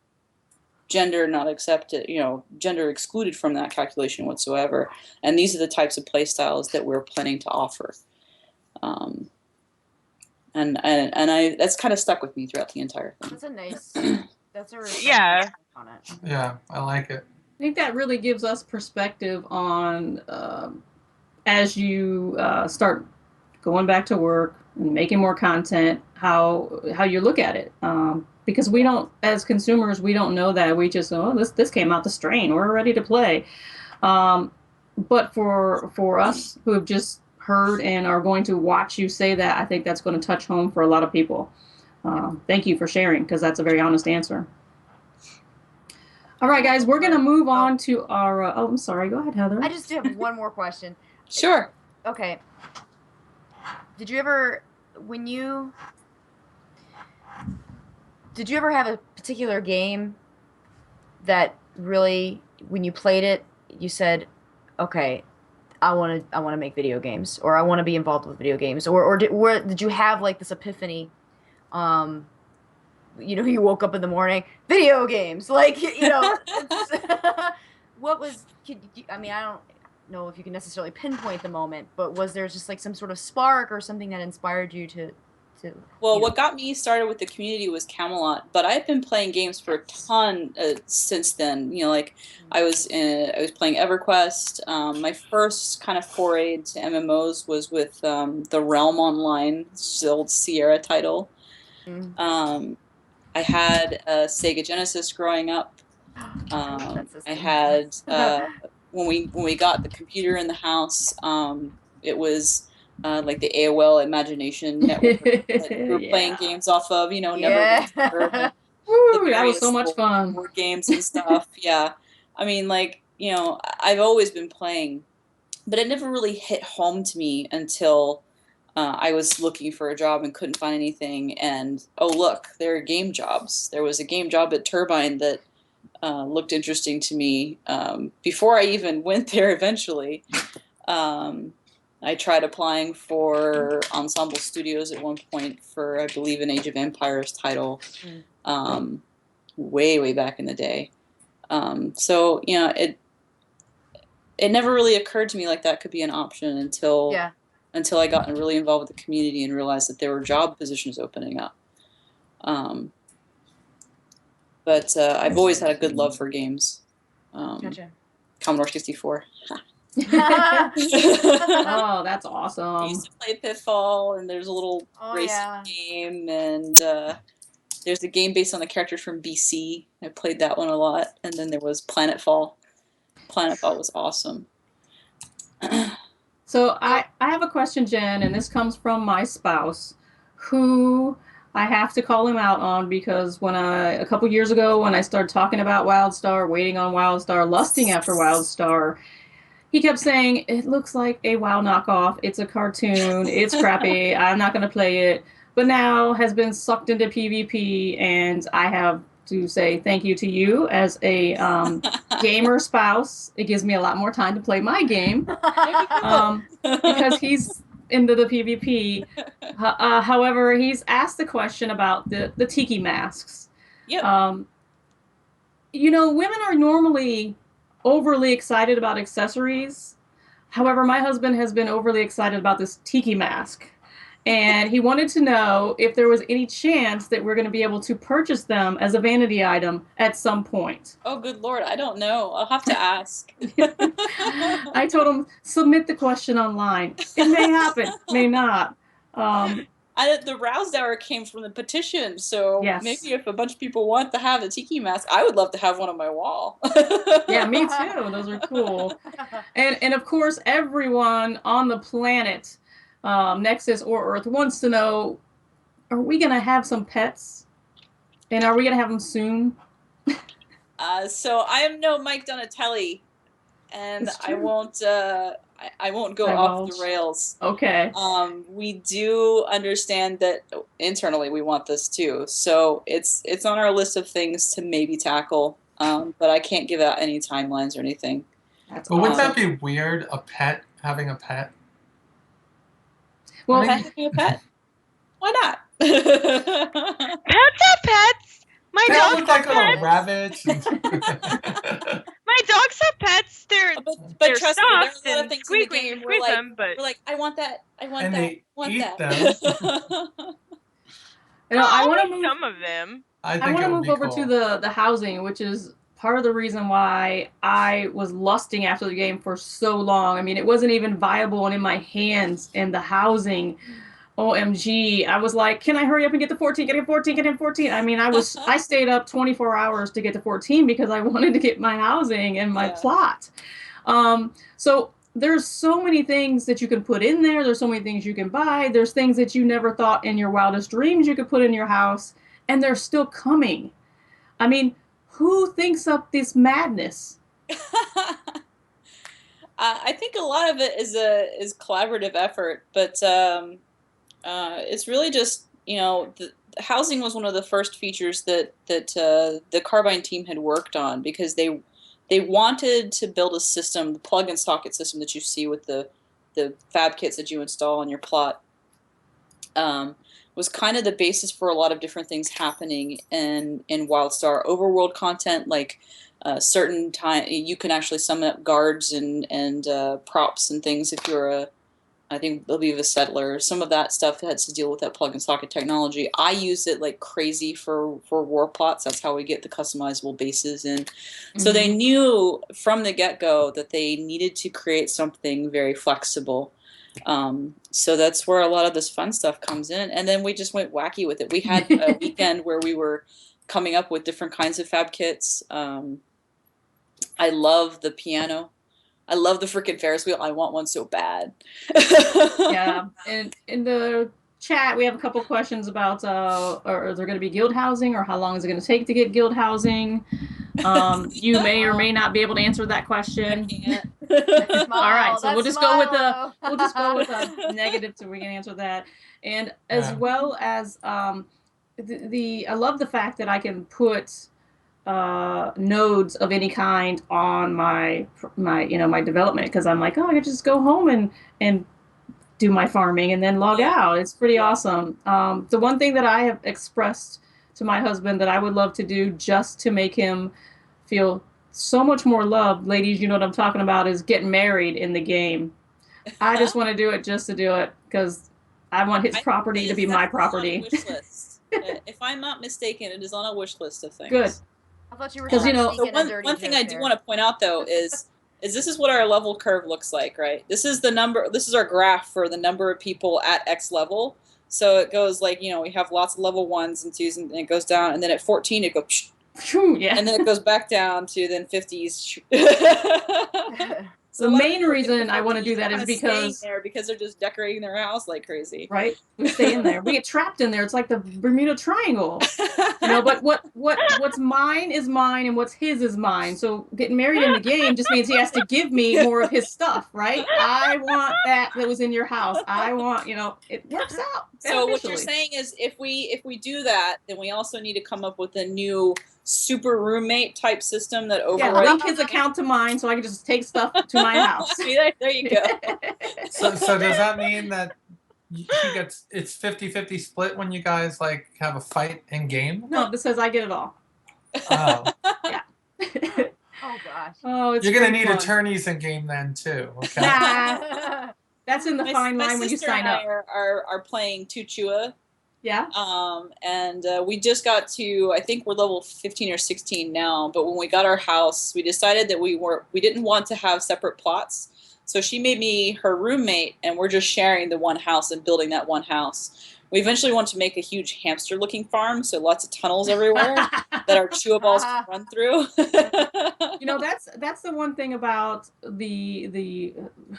gender not accepted, gender excluded from that calculation whatsoever. And these are the types of play styles that we're planning to offer. And I that's kind of stuck with me throughout the entire thing. That's a nice. That's a Yeah. on it. Yeah, I like it. I think that really gives us perspective on as you start going back to work and making more content, how you look at it. Because we don't, as consumers, we don't know that. We just, this came out the strain. We're ready to play. But for us who have just heard and are going to watch you say that, I think that's going to touch home for a lot of people. Thank you for sharing, because that's a very honest answer. All right, guys, we're going to move on to our... oh, I'm sorry. Go ahead, Heather. I just have one more question. Sure. Okay. Did you ever have a particular game that really, when you played it, you said, okay, I want to make video games, or I want to be involved with video games, or did you have like this epiphany? You woke up in the morning, video games, like, what was? I mean, I don't know if you can necessarily pinpoint the moment, but was there just like some sort of spark or something that inspired you to? Well, what got me started with the community was Camelot, but I've been playing games for a ton since then. I was playing EverQuest. My first kind of foray to MMOs was with the Realm Online, the old Sierra title. I had a Sega Genesis growing up. I had when we got the computer in the house. It was like the AOL Imagination Network that we were playing Yeah. games off of, you know, Yeah. Neverwinter and the Woo, that was so various much little fun. board games and stuff. Yeah. I mean, like, you know, I've always been playing, but it never really hit home to me until I was looking for a job and couldn't find anything. And oh, look, there are game jobs. There was a game job at Turbine that looked interesting to me before I even went there eventually. I tried applying for Ensemble Studios at one point for, I believe, an Age of Empires title, way back in the day. So you know, it never really occurred to me like that could be an option until I got really involved with the community and realized that there were job positions opening up. But I've always had a good love for games. Gotcha. Commodore 64. Oh, that's I awesome. used to play Pitfall, and there's a little racing yeah. game, and there's a game based on the characters from BC. I played that one a lot, and then there was Planetfall. Planetfall was awesome. So I have a question, Jen, and this comes from my spouse, who I have to call him out on because a couple years ago when I started talking about WildStar, waiting on WildStar, lusting after WildStar, he kept saying, it looks like a WoW knockoff. It's a cartoon. It's crappy. I'm not going to play it. But now has been sucked into PvP, and I have to say thank you to you as a gamer spouse. It gives me a lot more time to play my game because he's into the PvP. However, he's asked the question about the tiki masks. Yep. You know, women are normally overly excited about accessories. However, my husband has been overly excited about this tiki mask. And he wanted to know if there was any chance that we're going to be able to purchase them as a vanity item at some point. Oh, good Lord. I don't know. I'll have to ask. I told him, submit the question online. It may happen, may not. The rouse hour came from the petition, so Yes. maybe if a bunch of people want to have the tiki mask, I would love to have one on my wall. Yeah, me too. Those are cool. And of course, everyone on the planet, Nexus or Earth, wants to know, are we going to have some pets? And are we going to have them soon? So I am no Mike Donatelli, and I won't go off the rails. Okay. We do understand that internally we want this too, so it's on our list of things to maybe tackle. But I can't give out any timelines or anything. That's But wouldn't awesome. that be weird? Having a pet? Well, Having a pet? Why not? Pets are pets. My They all look dogs like are little pets. rabbits. My dogs have pets. They're but trust me, there are a lot stuffed of things in the squeak when you game squeeze where them, but we're like, I want that, I want And that, they I want eat that. them. you know, I want to only move. some of them. I I think want it to would move be over cool. to the housing, which is part of the reason why I was lusting after the game for so long. I mean, it wasn't even viable and in my hands, and the housing, OMG, I was like, can I hurry up and get to 14? Get to 14, get to 14. I mean, I stayed up 24 hours to get to 14 because I wanted to get my housing and my plot. So there's so many things that you can put in there. There's so many things you can buy. There's things that you never thought in your wildest dreams you could put in your house, and they're still coming. I mean, who thinks up this madness? I think a lot of it is collaborative effort, but it's really just, you know, the housing was one of the first features that the Carbine team had worked on, because they wanted to build a system, the plug and socket system that you see with the fab kits that you install on your plot. Was kind of the basis for a lot of different things happening in WildStar overworld content, like certain time you can actually summon up guards and props and things if you're I think they'll be a settler. Some of that stuff has to deal with that plug and socket technology. I use it like crazy for war plots. That's how we get the customizable bases in. So they knew from the get-go that they needed to create something very flexible. So that's where a lot of this fun stuff comes in. And then we just went wacky with it. We had a weekend where we were coming up with different kinds of fab kits. I love the piano. I love the freaking Ferris wheel. I want one so bad. Yeah, and in the chat, we have a couple questions about are there going to be guild housing, or how long is it going to take to get guild housing? You may or may not be able to answer that I question. can't. All right, so we'll just go with the a negative so we can answer that, and as Yeah. well as I love the fact that I can put nodes of any kind on my my development, because I'm like, oh, I could just go home and do my farming and then log Yeah. out. It's pretty Yeah. awesome. The one thing that I have expressed to my husband that I would love to do just to make him feel so much more loved, ladies, you know what I'm talking about, is getting married in the game. I just want to do it just to do it, because I want his property to be my property. On a wish list. If I'm not mistaken, it is on a wish list of things. Good. I thought you were 'Cause, trying you know, to So sneak in a dirty one thing joke I do there. want to point out though is this is what our level curve looks like, right? This is the number. This is our graph for the number of people at X level. So it goes like, we have lots of level 1s and 2s, and it goes down, and then at 14 it goes, Yeah. and then it goes back down to then 50s. The main reason I want to do that is because they're just decorating their house like crazy. right, we stay in there. We get trapped in there. It's like the Bermuda Triangle. But what's mine is mine, and what's his is mine. So getting married in the game just means he has to give me more of his stuff, right? I want that was in your house. I want, it works out. So what you're beneficially. saying is if we do that, then we also need to come up with a new super roommate type system that overrides. Link his account to mine so I can just take stuff to my house. There you go. So does that mean that it's 50-50 split when you guys like have a fight in game? No, this says I get it all. Oh, Yeah. Oh gosh. Oh, it's you're gonna pretty need fun. attorneys in game then too. Okay. Nah, that's in the fine line when you sister sign and I up. are playing Tuchua. Yeah. And we just got to, I think we're level 15 or 16 now, but when we got our house, we decided that we didn't want to have separate plots. So she made me her roommate, and we're just sharing the one house and building that one house. We eventually want to make a huge hamster-looking farm, so lots of tunnels everywhere that our chewables can run through. That's the one thing about the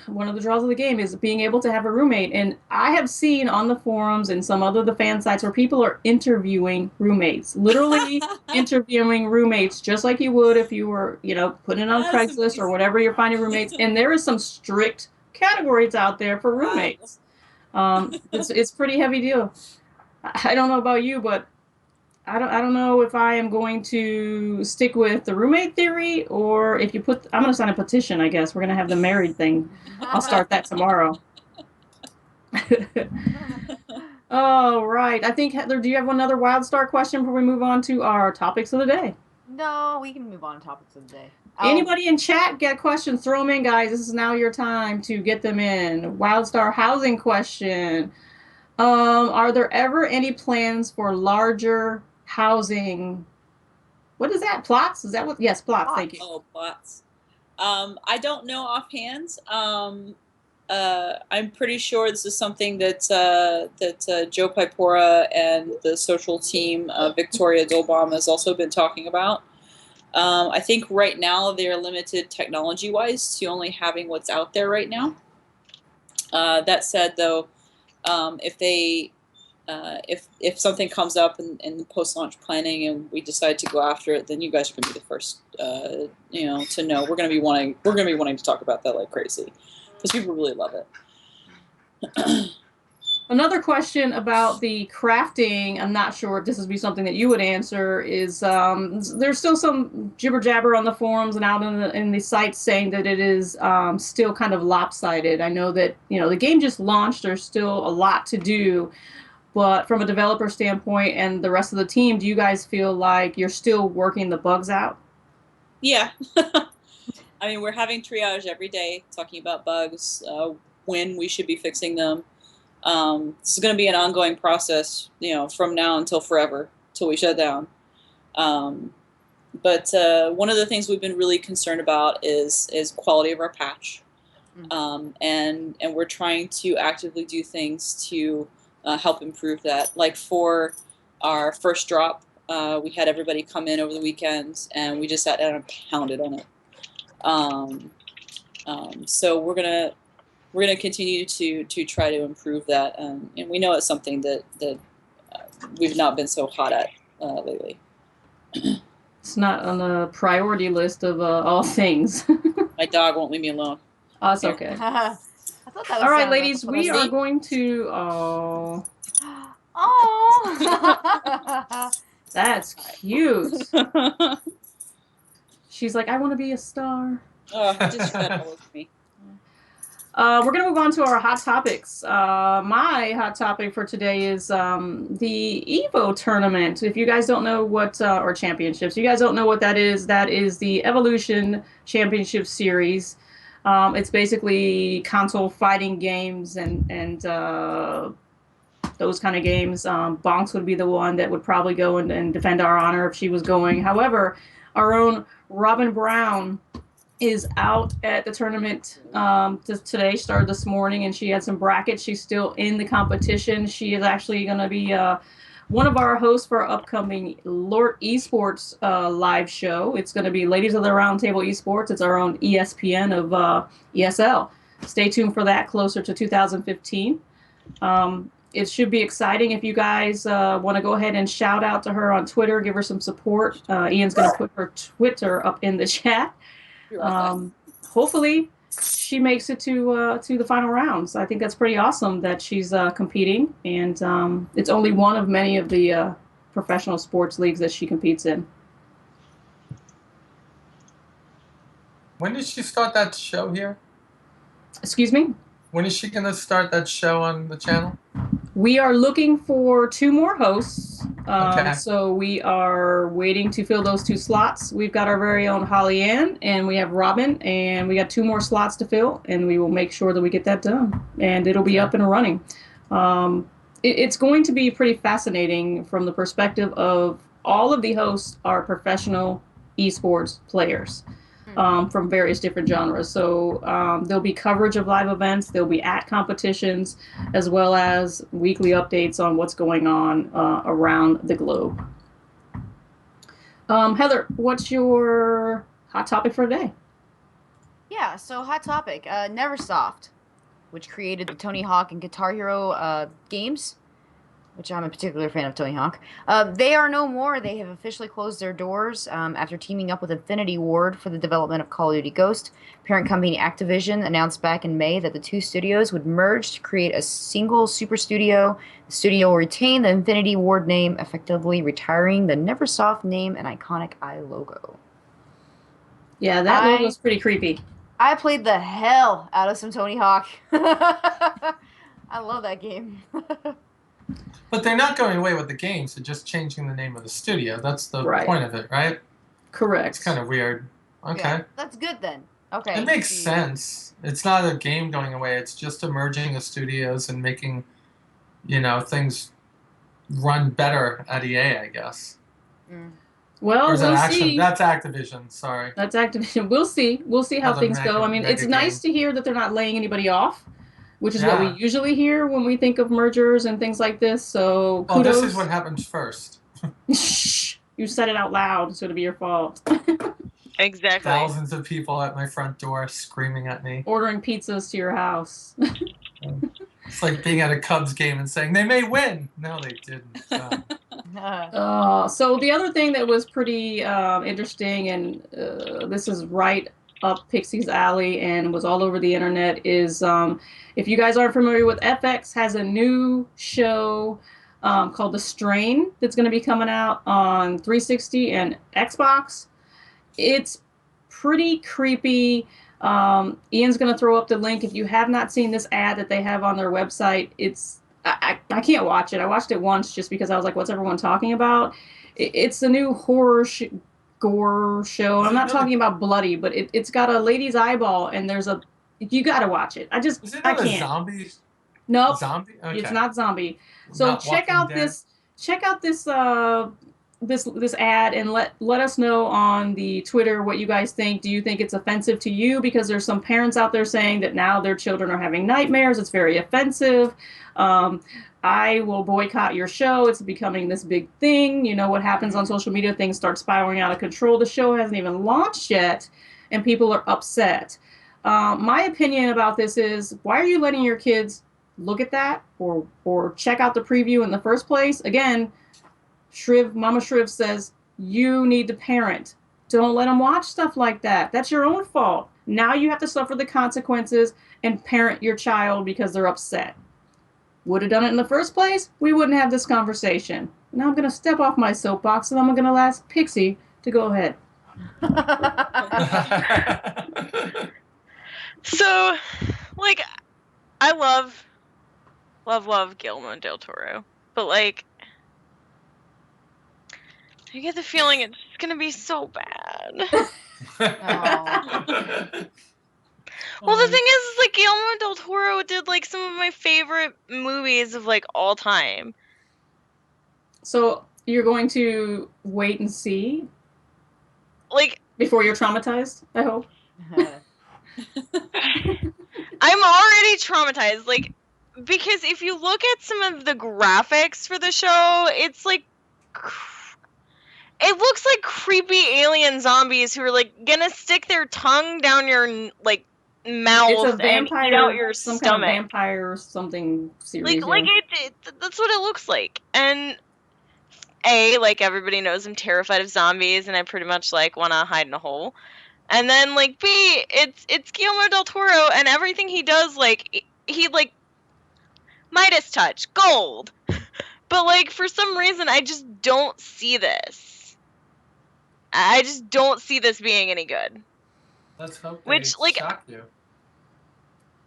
one of the draws of the game is being able to have a roommate. And I have seen on the forums and some other the fan sites where people are interviewing roommates, literally interviewing roommates, just like you would if you were, putting it on That's Craigslist amazing. or whatever you're finding roommates. And there is some strict categories out there for roommates. It's pretty heavy deal. I don't know about you, but I don't know if I am going to stick with the roommate theory, or if I'm going to sign a petition, I guess. We're going to have the married thing. I'll start that tomorrow. Oh, right. I think, Heather, do you have another WildStar question before we move on to our topics of the day? No, we can move on to topics of the day. Anybody in chat got questions? Throw them in, guys. This is now your time to get them in. WildStar housing question. Are there ever any plans for larger housing? What is that? Plots? Is that what? Yes, plots. Thank you. Oh, plots. I don't know offhand. I'm pretty sure this is something that Joe Pipora and the social team, Victoria Dolbaum, has also been talking about. I think right now they're limited technology-wise to only having what's out there right now. That said, though, if something comes up in post-launch planning and we decide to go after it, then you guys are going to be the first, to know. We're going to be wanting to talk about that like crazy because people really love it. Another question about the crafting, I'm not sure if this would be something that you would answer, is there's still some jibber jabber on the forums and out in the sites saying that it is still kind of lopsided. I know that the game just launched. There's still a lot to do, but from a developer standpoint and the rest of the team, do you guys feel like you're still working the bugs out? Yeah. I mean, we're having triage every day, talking about bugs, when we should be fixing them. This is going to be an ongoing process, from now until forever, till we shut down. But one of the things we've been really concerned about is quality of our patch, and we're trying to actively do things to help improve that. Like for our first drop, we had everybody come in over the weekend, and we just sat down and pounded on it. So we're gonna continue to try to improve that, and we know it's something that we've not been so hot at lately. It's not on the priority list of all things. My dog won't leave me alone. Oh, it's okay. I thought that was All right, sound ladies, like we a are going to. Oh, Oh. that's cute. She's like, I want to be a star. Oh, just fed all over me. We're going to move on to our hot topics. My hot topic for today is the EVO tournament. If you guys don't know what, or championships, you guys don't know what that is the Evolution Championship Series. It's basically console fighting games and those kind of games. Bonks would be the one that would probably go and defend our honor if she was going. However, our own Robin Brown is out at the tournament today, started this morning, and she had some brackets. She's still in the competition. She is actually going to be one of our hosts for our upcoming LORT Esports live show. It's going to be Ladies of the Roundtable Esports. It's our own ESPN of ESL. Stay tuned for that closer to 2015. It should be exciting. If you guys want to go ahead and shout out to her on Twitter, give her some support. Ian's going to put her Twitter up in the chat. Hopefully she makes it to the final rounds. I think that's pretty awesome that she's competing, and it's only one of many of the professional sports leagues that she competes in. When did she start that show here? Excuse me? When is she going to start that show on the channel? We are looking for 2 more hosts. Okay. So we are waiting to fill those 2 slots. We've got our very own Holly Ann, and we have Robin, and we got 2 more slots to fill, and we will make sure that we get that done. And it'll be up and running. It's going to be pretty fascinating from the perspective of all of the hosts are professional esports players. From various different genres. So there'll be coverage of live events, there'll be at competitions, as well as weekly updates on what's going on around the globe. Heather, what's your hot topic for today? Yeah, so hot topic. Neversoft, which created the Tony Hawk and Guitar Hero games, which I'm a particular fan of Tony Hawk. They are no more. They have officially closed their doors after teaming up with Infinity Ward for the development of Call of Duty Ghost. Parent company Activision announced back in May that the 2 studios would merge to create a single super studio. The studio will retain the Infinity Ward name, effectively retiring the Neversoft name and iconic eye logo. Yeah, that logo's pretty creepy. I played the hell out of some Tony Hawk. I love that game. But they're not going away with the games. They're just changing the name of the studio. That's the Right. point of it, right? Correct. It's kind of weird. Okay. Yeah, that's good then. Okay. It makes sense. It's not a game going away. It's just a merging of studios and making, things run better at EA, I guess. Well, Or is that we'll Action? see. That's Activision. Sorry. That's Activision. We'll see. We'll see how Other things go. I mean, it's mega nice game. to hear that they're not laying anybody off, which is what we Yeah. usually hear when we think of mergers and things like this. So Well, kudos. this is what happens first. Shh. You said it out loud, so it'll be your fault. Exactly. Thousands of people at my front door screaming at me. Ordering pizzas to your house. It's like being at a Cubs game and saying, they may win. No, they didn't. So the other thing that was pretty interesting, and this is right up Pixie's alley and was all over the internet, is if you guys aren't familiar with FX, has a new show called The Strain that's going to be coming out on 360 and Xbox. It's pretty creepy. Ian's going to throw up the link. If you have not seen this ad that they have on their website, I can't watch it. I watched it once just because I was like, what's everyone talking about? It's a new horror gore show. I'm not talking about bloody, but it's got a lady's eyeball, and you got to watch it. Is it I not a can't. zombie? Nope. Zombie? Okay. It's not zombie. So Not check Walking out Dead? this ad and let us know on the Twitter what you guys think. Do you think it's offensive to you? Because there's some parents out there saying that now their children are having nightmares. It's very offensive. I will boycott your show. It's becoming this big thing. You know what happens on social media? Things start spiraling out of control. The show hasn't even launched yet, and people are upset. My opinion about this is, why are you letting your kids look at that or check out the preview in the first place? Again, Mama Shriv says, you need to parent. Don't let them watch stuff like that. That's your own fault. Now you have to suffer the consequences and parent your child because they're upset. Would have done it in the first place, we wouldn't have this conversation. Now I'm going to step off my soapbox and I'm going to ask Pixie to go ahead. So, like, I love Guillermo del Toro, but like, I get the feeling it's just gonna be so bad. Well, the thing is like Guillermo del Toro did like some of my favorite movies of like all time. So you're going to wait and see, like, before you're traumatized, I hope. I'm already traumatized, like, because if you look at some of the graphics for the show, it's like, it looks like creepy alien zombies who are like gonna stick their tongue down your like mouth It's a vampire, and eat out your some stomach. kind of vampire or something series. Like that's what it looks like. And A, like everybody knows I'm terrified of zombies and I pretty much like want to hide in a hole. And then like B, it's Guillermo del Toro and everything he does, like he like Midas touch, gold. But like for some reason I just don't see this. I just don't see this being any good. Let's hope they Which, like, shock you.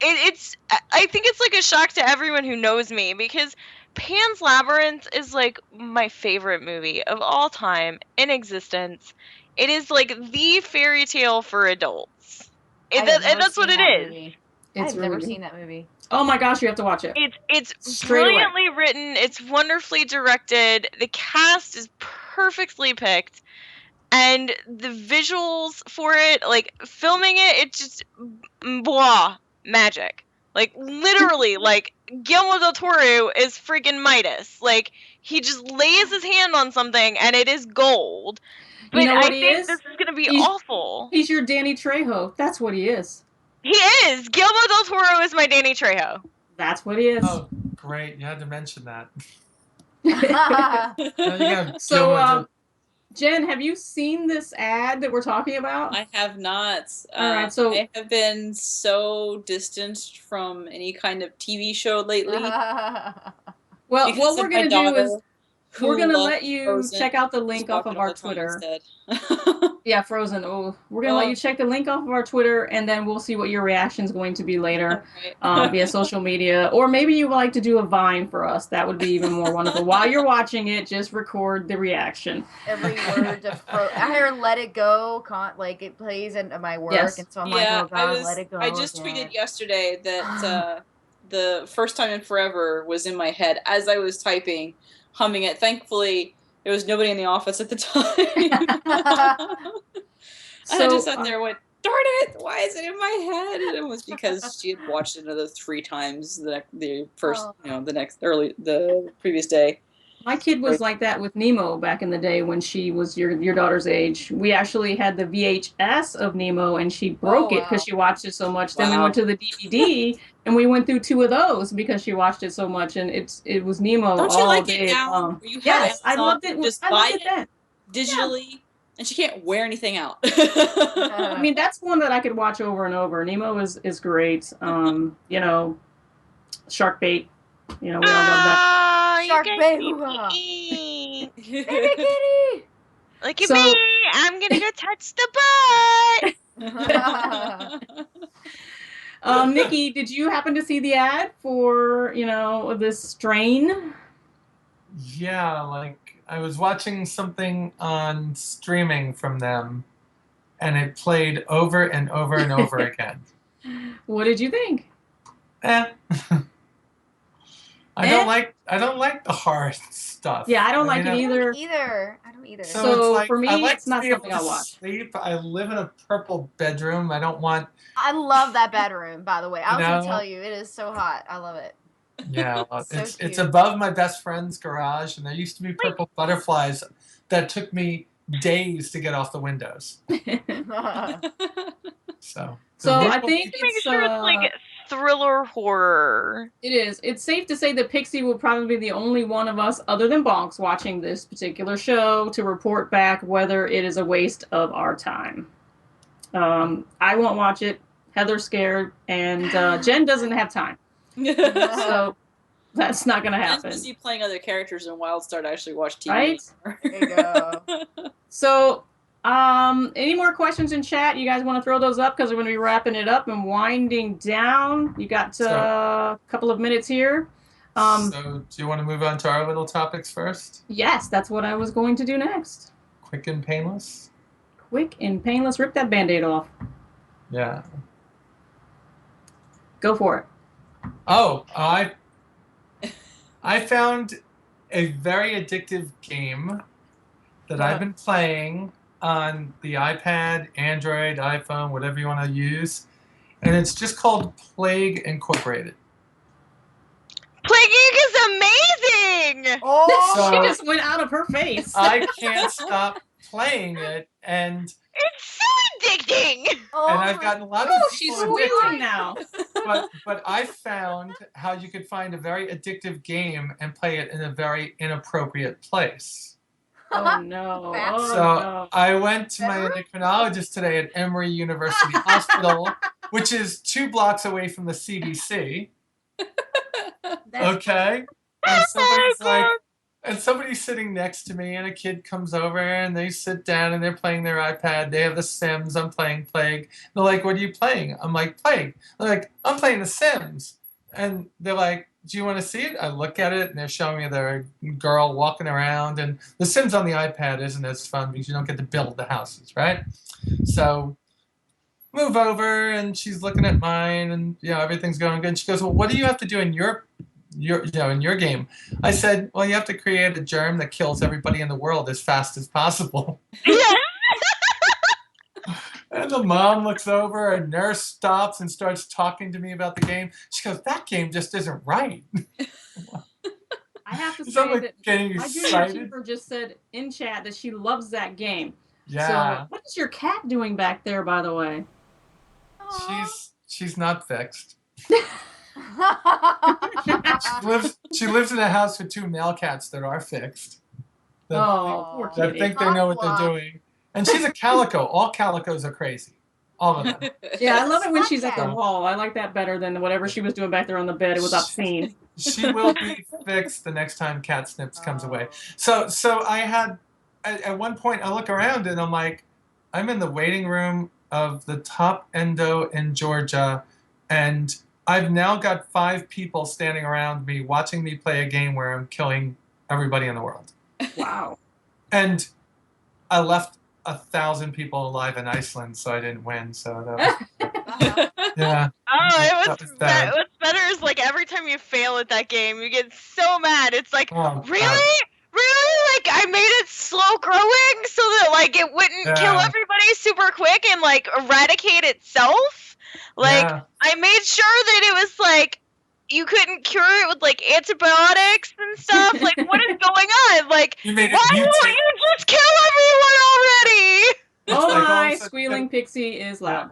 I think it's like a shock to everyone who knows me, because Pan's Labyrinth is like my favorite movie of all time in existence. It is like the fairy tale for adults. And that's what it is. I've never seen that movie. Oh my gosh, you have to watch it. It's Straight away. brilliantly written. It's wonderfully directed. The cast is perfectly picked. And the visuals for it, like filming it, it's just blah magic. Like literally, like Guillermo del Toro is freaking Midas. Like he just lays his hand on something and it is gold. But You know what I he think is? this is gonna be He's- awful. He's your Danny Trejo. That's what he is. He is. Guillermo del Toro is my Danny Trejo. That's what he is. Oh, great! You had to mention that. Oh. Now you got So, Guillermo Jen, have you seen this ad that we're talking about? I have not. All right, so I have been so distanced from any kind of TV show lately. well, because what of we're my going to do is daughter, who we're going to loves let you Frozen. check out the She's link off watching of all our the time Twitter. instead. Yeah, Frozen. Oh, we're going to let you check the link off of our Twitter, and then we'll see what your reaction is going to be later via social media. Or maybe you would like to do a Vine for us. That would be even more wonderful. While you're watching it, just record the reaction. Every word of I hear "Let It Go," like it plays in my work, Yes. and so I'm like, "Oh God, let it go." I just again. tweeted yesterday that the first time in forever was in my head as I was typing, humming it. Thankfully, there was nobody in the office at the time. I just sat there and went, darn it, why is it in my head? And it was because she had watched it another 3 times the previous day. My kid was like that with Nemo back in the day when she was your daughter's age. We actually had the VHS of Nemo, and she broke it because she watched it so much. Then we went to the DVD, and we went through 2 of those because she watched it so much, and it was Nemo Don't you all like day it now? long. You have Yes, I Amazon, loved it. just I buy loved it then. digitally, and she can't wear anything out. I mean, that's one that I could watch over and over. Nemo is great. You know, Shark Bait. You know, we all love that. Shark Bait. Baby kitty. Look at So- me. I'm gonna go touch the butt. Nikki, did you happen to see the ad for, this strain? Yeah, like I was watching something on streaming from them, and it played over and over and over again. What did you think? I don't like the horror stuff. Yeah, I don't like mean, it either. I don't either. So it's like, for me, I like it's not to be able something to I'll watch. Sleep. I live in a purple bedroom. I don't want. I love that bedroom, by the way. I was You gonna know? tell you, it is so hot. I love it. Yeah, well, So it's cute. above my best friend's garage, and there used to be purple butterflies that took me days to get off the windows. So I think Make sure it's like thriller horror. it is. It's safe to say that Pixie will probably be the only one of us, other than Bonks, watching this particular show to report back whether it is a waste of our time. I won't watch it. Heather's scared, and Jen doesn't have time. So that's not going to happen. Jen's busy playing other characters in WildStar to actually watch TV. Right? There you go. So, any more questions in chat? You guys want to throw those up because we're going to be wrapping it up and winding down. You got a couple of minutes here. So, do you want to move on to our little topics first? Yes, that's what I was going to do next. Quick and painless? Quick and painless. Rip that Band-Aid off. Yeah. Go for it. Oh, I found a very addictive game that I've been playing on the iPad, Android, iPhone, whatever you want to use. And it's just called Plague Incorporated. Plague Inc. is amazing! Oh, So- She just went out of her face. I can't stop playing it, and It's so addicting! I've gotten a lot of She's people addicted. squealing now. But I found how you could find a very addictive game and play it in a very inappropriate place. Oh no. Oh, So no. I went to my endocrinologist today at Emory University Hospital, which is 2 blocks away from the CDC. Okay? And somebody's sitting next to me, and a kid comes over, and they sit down, and they're playing their iPad. They have The Sims. I'm playing Plague. They're like, "What are you playing?" I'm like, "Plague." They're like, "I'm playing The Sims." And they're like, "Do you want to see it?" I look at it, and they're showing me their girl walking around. And The Sims on the iPad isn't as fun because you don't get to build the houses, right? So move over, and she's looking at mine, and everything's going good. And she goes, "Well, what do you have to do in your game?" I said, "Well, you have to create a germ that kills everybody in the world as fast as possible." Yeah. And the mom looks over, a nurse stops and starts talking to me about the game. She goes, "That game just isn't right." I have to So I'm say like that getting my junior excited. keeper just said in chat that she loves that game. Yeah, So what is your cat doing back there, by the way? she's not fixed. She lives in a house with 2 male cats that are fixed. Oh, poor That kitty. think they know what they're doing. And she's a calico. All calicos are crazy. All of them. Yeah, I love it when she's at the cat. wall. I like that better than whatever she was doing back there on the bed. It was obscene. She will be fixed the next time Cat Snips comes away. So I had, at one point, I look around and I'm like, I'm in the waiting room of the top endo in Georgia, and I've now got 5 people standing around me watching me play a game where I'm killing everybody in the world. Wow. And I left 1,000 people alive in Iceland, so I didn't win. So that was, yeah. Oh, That was bad. what's better is like every time you fail at that game, you get so mad. It's like, Oh, really? God. Really? Like I made it slow growing so that like it wouldn't kill Yeah. everybody super quick and like eradicate itself? Like Yeah. I made sure that it was like you couldn't cure it with like antibiotics and stuff. Like what is going on? Like You made it why mutate. won't you just kill everyone already? Oh like all my, of a sudden- squealing pixie is loud.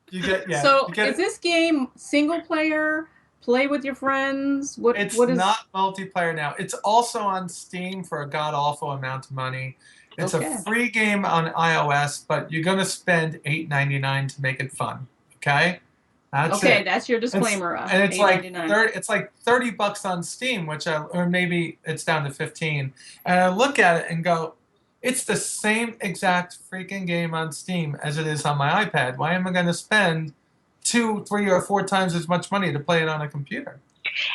You get So you get is this game single player? Play with your friends? What It's is not multiplayer now. It's also on Steam for a god-awful amount of money. It's Okay. a free game on iOS, but you're going to spend $8.99 to make it fun. Okay? That's okay, it. that's your disclaimer. And it's like $8.99. it's like $30 on Steam, or maybe it's down to 15. And I look at it and go, it's the same exact freaking game on Steam as it is on my iPad. Why am I going to spend 2, 3, or 4 times as much money to play it on a computer?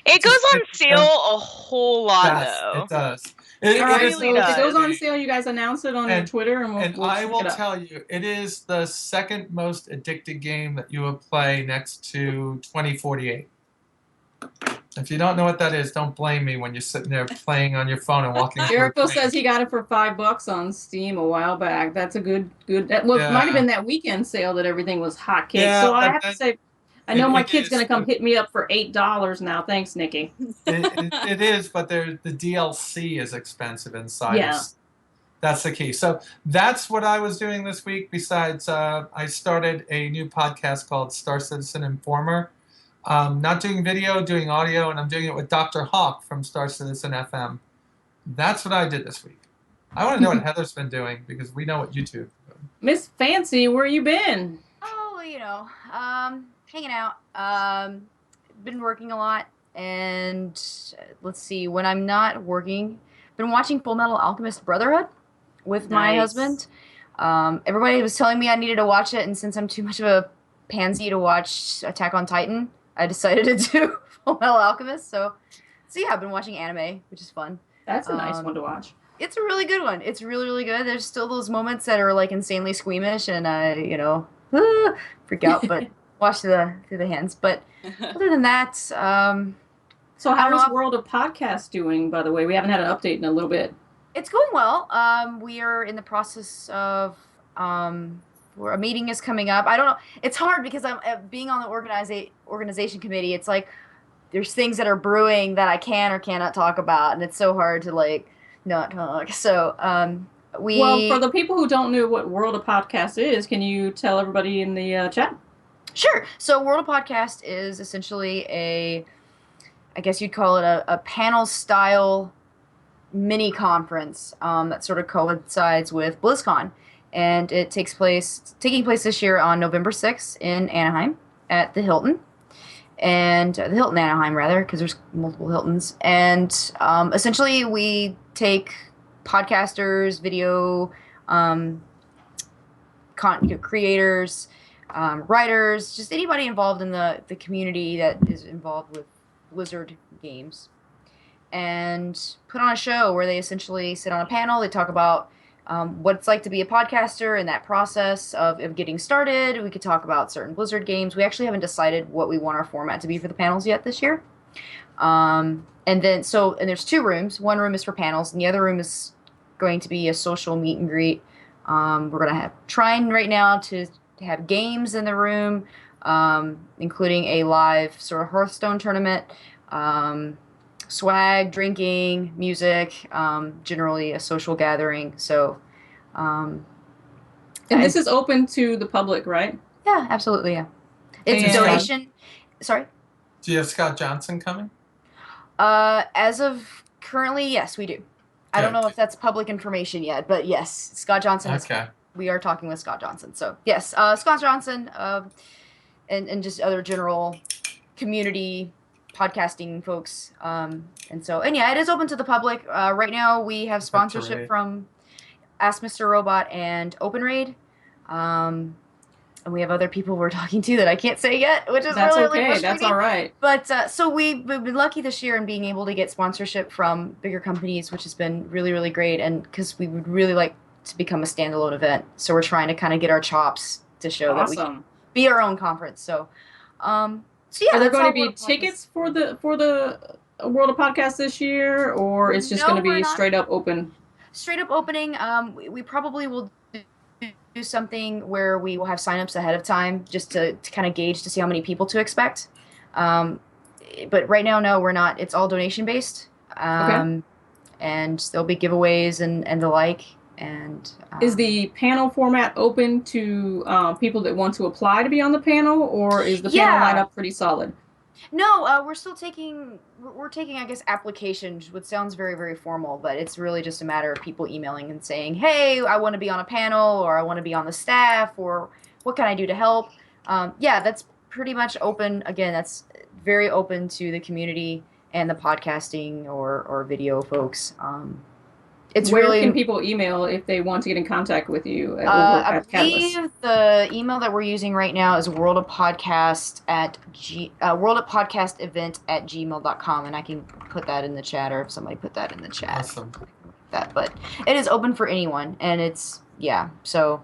It goes on sale a whole lot Yes, though. it does. All right, is so really if it goes on really- sale, you guys announce it on your And- Twitter, and And we'll I check will it out. tell you, it is the second most addicted game that you will play next to 2048. If you don't know what that is, don't blame me when you're sitting there playing on your phone and walking. through a Jericho train. says he got it for $5 on Steam a while back. That's a good. That might have Yeah. been that weekend sale that everything was hotcakes. Yeah, so I but have to then- say, I know it- my it kid's is, gonna come but- hit me up for $8 now. Thanks, Nikki. It is, but the DLC is expensive inside. Yeah. That's the key. So that's what I was doing this week. Besides, I started a new podcast called Star Citizen Informer. Not doing video, doing audio, and I'm doing it with Dr. Hawk from Star Citizen FM. That's what I did this week. I want to know what Heather's been doing because we know what you two are doing. Miss Fancy, where you been? Oh, hanging out. Been working a lot, and let's see. When I'm not working, been watching Full Metal Alchemist Brotherhood with my Nice. husband. Everybody was telling me I needed to watch it, and since I'm too much of a pansy to watch Attack on Titan, I decided to do Full Metal Alchemist. So yeah, I've been watching anime, which is fun. That's a nice one to watch. It's a really good one. It's really, really good. There's still those moments that are like insanely squeamish, and I, freak out, but watch through the hands. But other than that, So I how don't is know. World of Podcast doing, by the way? We haven't had an update in a little bit. It's going well. We are in the process of where a meeting is coming up. I don't know. It's hard because I'm being on the organization committee. It's like there's things that are brewing that I can or cannot talk about, and it's so hard to like not talk. So Well, for the people who don't know what World of Podcast is, can you tell everybody in the chat? Sure. So World of Podcast is essentially I guess you'd call it a panel style mini conference that sort of coincides with BlizzCon, and it taking place this year on November 6th in Anaheim at the Hilton, and the Hilton Anaheim rather, because there's multiple Hiltons, and essentially we take podcasters, video content creators, writers, just anybody involved in the community that is involved with Blizzard games, and put on a show where they essentially sit on a panel. They talk about what it's like to be a podcaster and that process of getting started. We could talk about certain Blizzard games. We actually haven't decided what we want our format to be for the panels yet this year. And there's two rooms. One room is for panels, and the other room is going to be a social meet and greet. We're going to trying right now to have games in the room, including a live sort of Hearthstone tournament, swag, drinking, music, generally a social gathering. So, And this is open to the public, right? Yeah, absolutely, yeah. It's And- a donation. Sorry? Do you have Scott Johnson coming? As of currently, yes, we do. I don't Good. know if that's public information yet, but yes, Scott Johnson is Okay. we are talking with Scott Johnson. So yes, Scott Johnson, and just other general community podcasting folks. And yeah, it is open to the public. Right now we have sponsorship Raid. from Ask Mr. Robot and OpenRaid. And we have other people we're talking to that I can't say yet, which is That's really, okay. really That's frustrating. all right. But so we've been lucky this year in being able to get sponsorship from bigger companies, which has been really, really great. And because we would really like to become a standalone event, so we're trying to kind of get our chops to show that we can Awesome. be our own conference. So, yeah. Are there that's going how to be World of Podcast- tickets for the World of Podcast this year, or it's just No, going to we're be not. straight up open? Straight up opening. We probably will do something where we will have signups ahead of time just to kind of gauge to see how many people to expect. But right now, no, we're not. It's all donation based. And there'll be giveaways and the like. And Is the panel format open to people that want to apply to be on the panel, or is the panel Yeah. lineup pretty solid? No, we're still taking, I guess, applications, which sounds very, very formal, but it's really just a matter of people emailing and saying, hey, I want to be on a panel, or I want to be on the staff, or what can I do to help? Yeah, that's pretty much open. Again, that's very open to the community and the podcasting or video folks. It's Where really can people email if they want to get in contact with you over I at Catalyst? believe the email that we're using right now is worldofpodcast@gmail.com, and I can put that in the chat, or if somebody put that in the chat. Awesome. But it is open for anyone, and it's so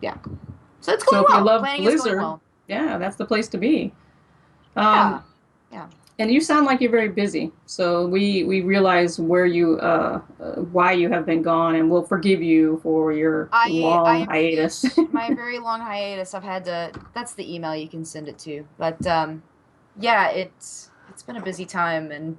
it's going So if you well. love Planning is going Blizzard, well. Yeah, that's the place to be. Yeah. And you sound like you're very busy, so we realize where you why you have been gone, and we'll forgive you for your long hiatus. My very long hiatus. I've had to. That's the email you can send it to. But yeah, it's been a busy time, and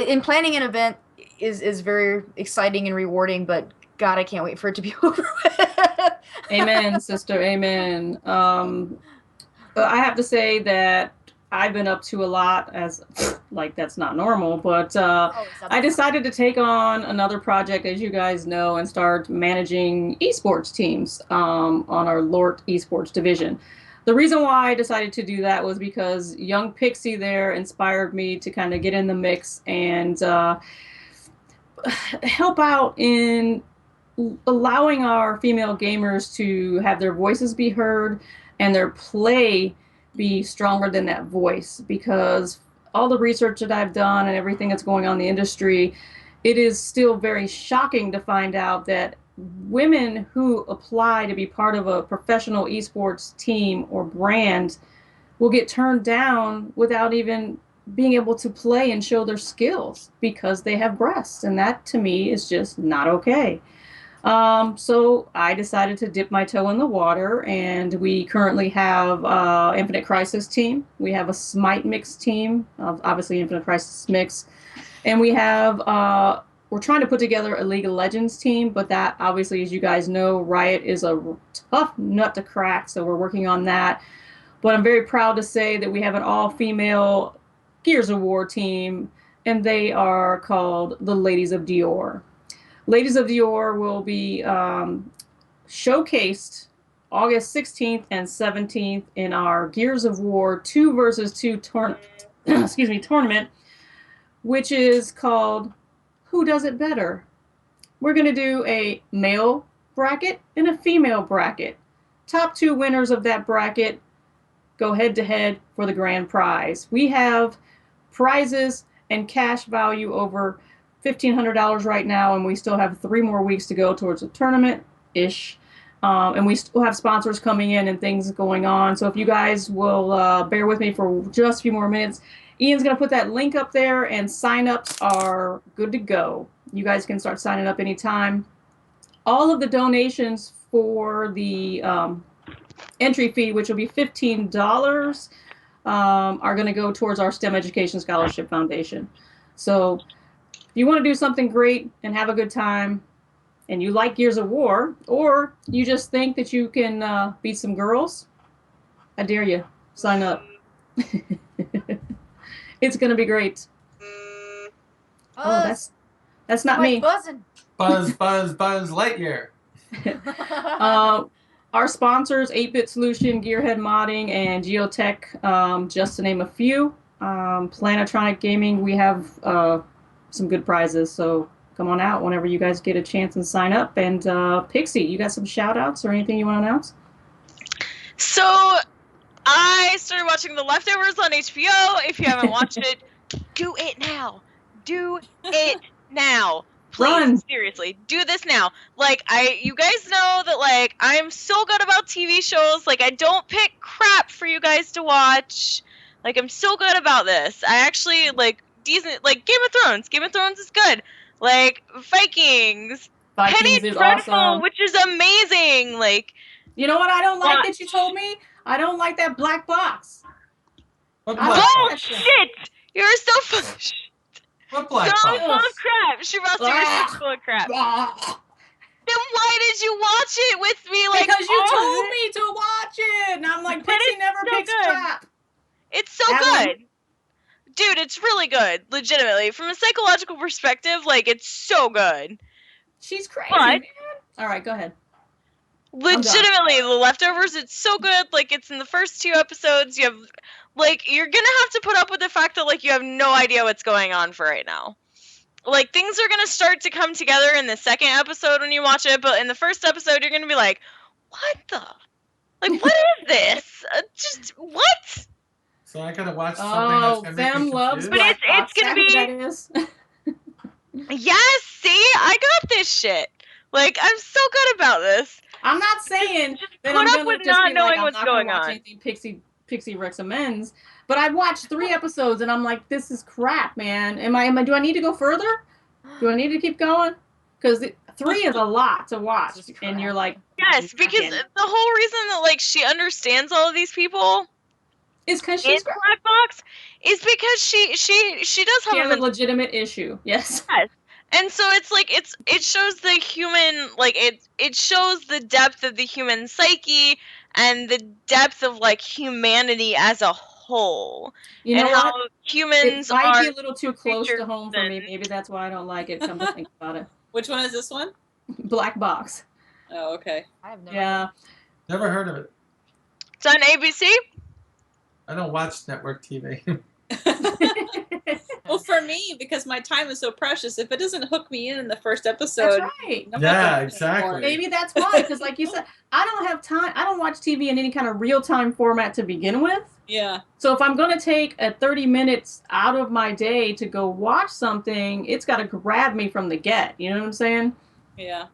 in planning an event is very exciting and rewarding, but God, I can't wait for it to be over with. Amen, sister. Amen. But I have to say that I've been up to a lot as like that's not normal, but I decided to take on another project, as you guys know, and start managing esports teams on our LORT esports division. The reason why I decided to do that was because young Pixie there inspired me to kind of get in the mix and help out in allowing our female gamers to have their voices be heard and their play be stronger than that voice, because all the research that I've done and everything that's going on in the industry, it is still very shocking to find out that women who apply to be part of a professional esports team or brand will get turned down without even being able to play and show their skills because they have breasts. And that to me is just not okay. So I decided to dip my toe in the water, and we currently have Infinite Crisis team. We have a Smite Mix team, obviously Infinite Crisis Mix. And we have, we're trying to put together a League of Legends team, but that obviously, as you guys know, Riot is a tough nut to crack, so we're working on that. But I'm very proud to say that we have an all-female Gears of War team, and they are called the Ladies of Dior. Ladies of Dior will be showcased August 16th and 17th in our Gears of War 2 versus 2 tournament, which is called Who Does It Better? We're going to do a male bracket and a female bracket. Top 2 winners of that bracket go head-to-head for the grand prize. We have prizes and cash value over $1,500 right now, and we still have 3 more weeks to go towards the tournament-ish. And we still have sponsors coming in and things going on. So if you guys will bear with me for just a few more minutes, Ian's going to put that link up there, and sign-ups are good to go. You guys can start signing up anytime. All of the donations for the entry fee, which will be $15, are going to go towards our STEM Education Scholarship Foundation. So if you want to do something great and have a good time, and you like Gears of War, or you just think that you can beat some girls, I dare you, sign up. It's going to be great. Oh, that's not me. Buzzing. Buzz Lightyear. Our sponsors, 8-Bit Solution, Gearhead Modding, and Geotech, just to name a few. Planatronic Gaming, we have some good prizes, so come on out whenever you guys get a chance and sign up. And Pixie, you got some shout-outs or anything you want to announce? So, I started watching The Leftovers on HBO. If you haven't watched it, do it now. Do it now. Please, Run. seriously, do this now. Like, you guys know that, like, I'm so good about TV shows. Like, I don't pick crap for you guys to watch. Like, I'm so good about this. I actually, like, decent, like, Game of Thrones. Game of Thrones is good. Like, Vikings Penny is Dreadful, awesome. which is amazing. Like, you know what I don't like that you told me? I don't like that black box. What black box? Bullshit! You're so full of shit. What black So box? full of crap. Shirasi, you're so full of crap. Then why did you watch it with me? Like, because you told me to watch it, and I'm like, Pixie never so picks good. crap. It's so good. Dude, it's really good. Legitimately. From a psychological perspective, like, it's so good. She's crazy, But, man. All right, go ahead. Legitimately, The Leftovers, it's so good. Like, it's in the first 2 episodes. You have, like, you're gonna have to put up with the fact that, like, you have no idea what's going on for right now. Like, things are gonna start to come together in the second episode when you watch it, but in the first episode, you're gonna be like, what the? Like, what is this? Just, what? So I gotta watch something that's gonna make me loves confused? But it's gonna be... That is. Yes, see? I got this shit. Like, I'm so good about this. I'm not saying that put I'm up gonna with just not be knowing like, I'm what's not gonna going watch on. anything Pixie recommends, but I've watched 3 episodes and I'm like, this is crap, man. Do I need to go further? Do I need to keep going? Because 3 is a lot to watch, and you're like, yes, because the whole reason that, like, she understands all of these people It's because in she's Black Box is because she does she have has a legitimate issue. Yes. yes. And so it's like it shows the human, like it shows the depth of the human psyche and the depth of like humanity as a whole, You and know how what? It humans might are be a little too close to creatures home for me. Maybe that's why I don't like it. Come to think about it. Which one is this one? Black Box. Oh, okay. I have no Yeah. Never heard of it. It's on ABC. I don't watch network TV. Well, for me, because my time is so precious, if it doesn't hook me in the first episode, That's right. I'm not Yeah, gonna watch it exactly. anymore. Maybe that's why, because like you said, I don't have time. I don't watch TV in any kind of real-time format to begin with. Yeah. So if I'm going to take a 30 minutes out of my day to go watch something, it's got to grab me from the get. You know what I'm saying? Yeah.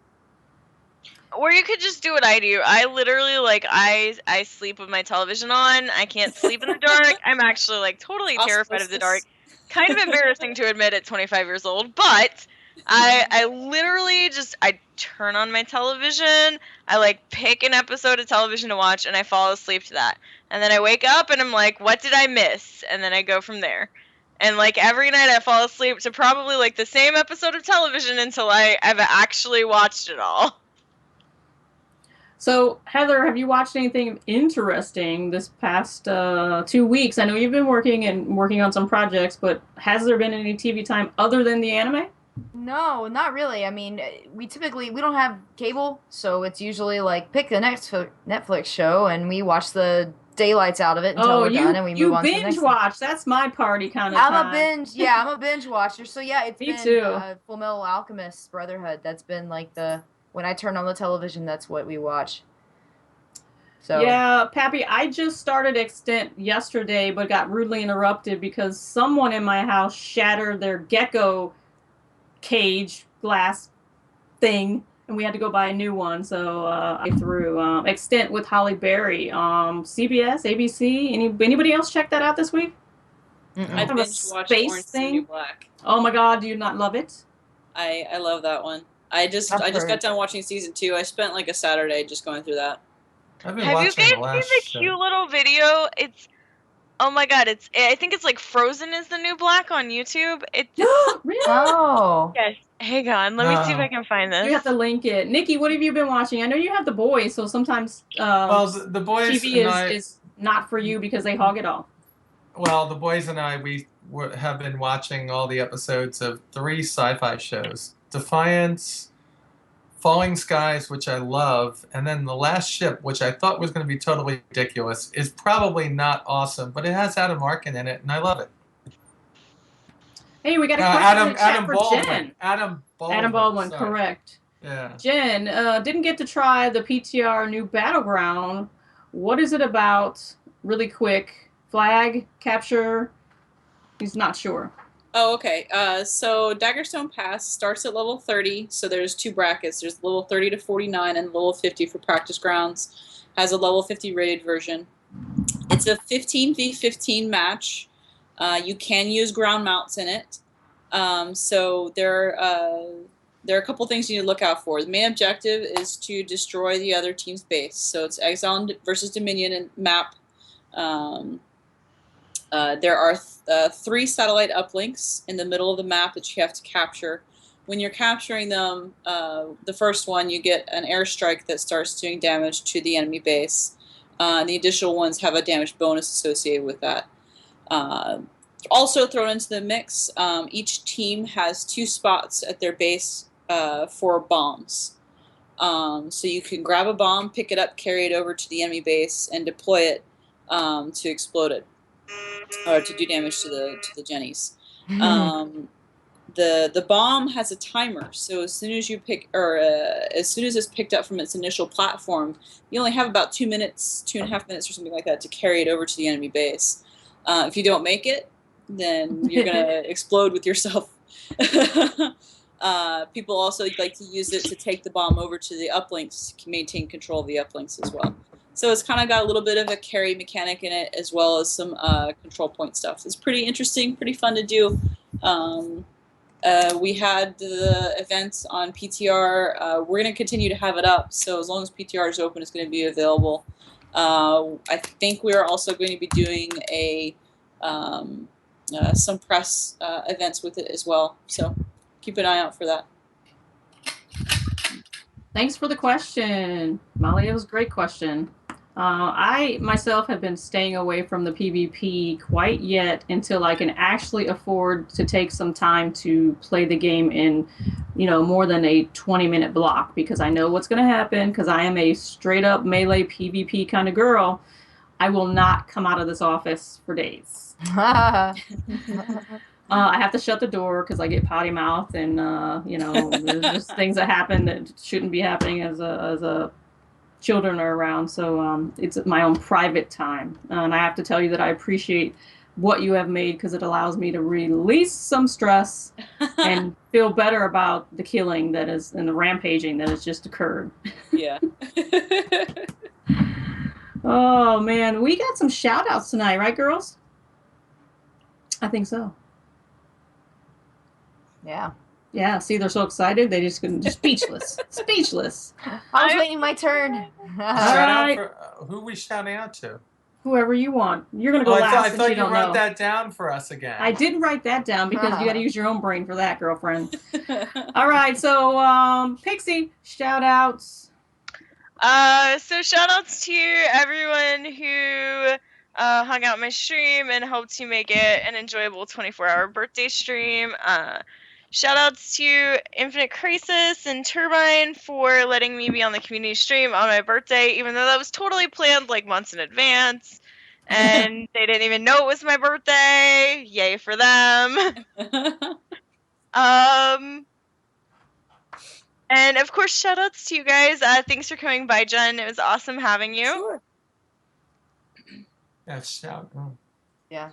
Or you could just do what I do. I literally like I sleep with my television on. I can't sleep in the dark. I'm actually like totally terrified of the dark. Kind of embarrassing to admit at 25 years old, but I literally just I turn on my television. I like pick an episode of television to watch and I fall asleep to that. And then I wake up and I'm like, what did I miss? And then I go from there. And like every night I fall asleep to probably like the same episode of television until I've actually watched it all. So, Heather, have you watched anything interesting this past 2 weeks? I know you've been working on some projects, but has there been any TV time other than the anime? No, not really. I mean, we don't have cable, so it's usually like pick the next Netflix show and we watch the daylights out of it until we're done and we move on to the next binge watch. That's my party kind of I'm time. a binge, yeah, I'm a binge watcher. So yeah, it's Me been too. Full Metal Alchemist Brotherhood. That's been like when I turn on the television, that's what we watch. So Yeah, Pappy, I just started Extent yesterday, but got rudely interrupted because someone in my house shattered their gecko cage glass thing, and we had to go buy a new one. So I threw Extent with Holly Berry. CBS, ABC. Anybody else check that out this week? I Kind of a binge watched space Orange is the New thing. Black. Oh my God, do you not love it? I love that one. I just heard. got done watching season 2. I spent like a Saturday just going through that. I've been Have you watching guys the seen last the show. cute little video? It's oh my god, I think it's like Frozen is the New Black on YouTube. Really? Oh. Yes. Hang on, let me see if I can find this. You have to link it. Nikki, what have you been watching? I know you have the boys, so sometimes Well, the boys TV and I, is not for you because they hog it all. well, the boys and I, have been watching all the episodes of 3 sci-fi shows: Defiance, Falling Skies, which I love, and then The Last Ship, which I thought was going to be totally ridiculous, is probably not awesome, but it has Adam Arkin in it, and I love it. Hey, we got a question in the chat Adam for Baldwin. Jen. Adam Adam Baldwin, sorry. correct. Yeah. Jen, didn't get to try the PTR new Battleground. What is it about? Really quick. Flag, capture. He's not sure. Oh, okay. So Daggerstone Pass starts at level 30. So there's 2 brackets. There's level 30 to 49 and level 50 for practice grounds. Has a level 50 rated version. It's a 15v15 match. You can use ground mounts in it. So there are a couple things you need to look out for. The main objective is to destroy the other team's base. So it's Exile versus Dominion and map. There are 3 satellite uplinks in the middle of the map that you have to capture. When you're capturing them, the first one, you get an airstrike that starts doing damage to the enemy base. The additional ones have a damage bonus associated with that. Also thrown into the mix, each team has 2 spots at their base for bombs. So you can grab a bomb, pick it up, carry it over to the enemy base, and deploy it to explode it. Or to do damage to the jennies. The bomb has a timer, so as soon as it's picked up from its initial platform, you only have about 2 minutes, 2.5 minutes, or something like that, to carry it over to the enemy base. If you don't make it, then you're gonna explode with yourself. People also like to use it to take the bomb over to the uplinks to maintain control of the uplinks as well. So it's kind of got a little bit of a carry mechanic in it, as well as some control point stuff. It's pretty interesting, pretty fun to do. We had the events on PTR. We're going to continue to have it up, so as long as PTR is open, it's going to be available. I think we're also going to be doing some press events with it as well. So keep an eye out for that. Thanks for the question, Molly. It was a great question. I myself have been staying away from the PvP quite yet until I can actually afford to take some time to play the game in, more than a 20-minute block, because I know what's going to happen, because I am a straight up melee PvP kind of girl. I will not come out of this office for days. I have to shut the door because I get potty mouth, and there's just things that happen that shouldn't be happening as a children are around. So it's my own private time, and I have to tell you that I appreciate what you have made, because it allows me to release some stress and feel better about the killing that is and the rampaging that has just occurred. Yeah. Oh man, we got some shout outs tonight, right, girls? I think so. Yeah. Yeah, see, they're so excited, they just couldn't, just speechless. Speechless. I was waiting my turn. Shout out right. for who are we shouting out to? Whoever you want. You're going to go Oh, last I since thought you you don't wrote know. that down for us again. I didn't write that down because you got to use your own brain for that, girlfriend. All right, so Pixie, shout outs. So shout outs to everyone who hung out my stream and helped to make it an enjoyable 24-hour birthday stream. Shout outs to Infinite Crisis and Turbine for letting me be on the community stream on my birthday, even though that was totally planned like months in advance. And they didn't even know it was my birthday. Yay for them. And of course, shout outs to you guys. Thanks for coming by, Jen. It was awesome having you. Sure. Yeah, shout. Oh. Yeah.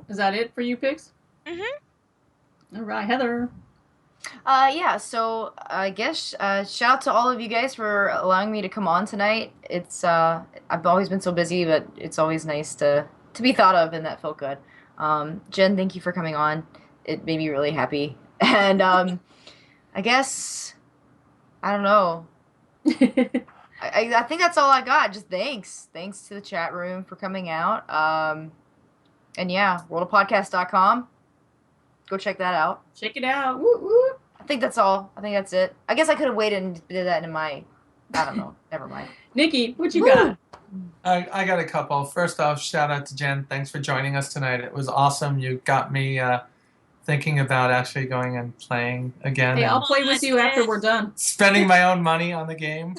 Is that it for you, Pix? Mm-hmm. All right, Heather. Yeah, so I guess shout out to all of you guys for allowing me to come on tonight. It's I've always been so busy, but it's always nice to be thought of, and that felt good. Jen, thank you for coming on. It made me really happy. And I guess I don't know. I think that's all I got. Just thanks to the chat room for coming out. And yeah, worldofpodcast.com. Go check that out. Check it out. Woo, woo. I think that's all. I think that's it. I guess I could have waited and did that in my. I don't know. Never mind. Nikki, what you got? I got a couple. First off, shout out to Jen. Thanks for joining us tonight. It was awesome. You got me thinking about actually going and playing again. Hey, and I'll play with you after we're done. spending my own money on the game.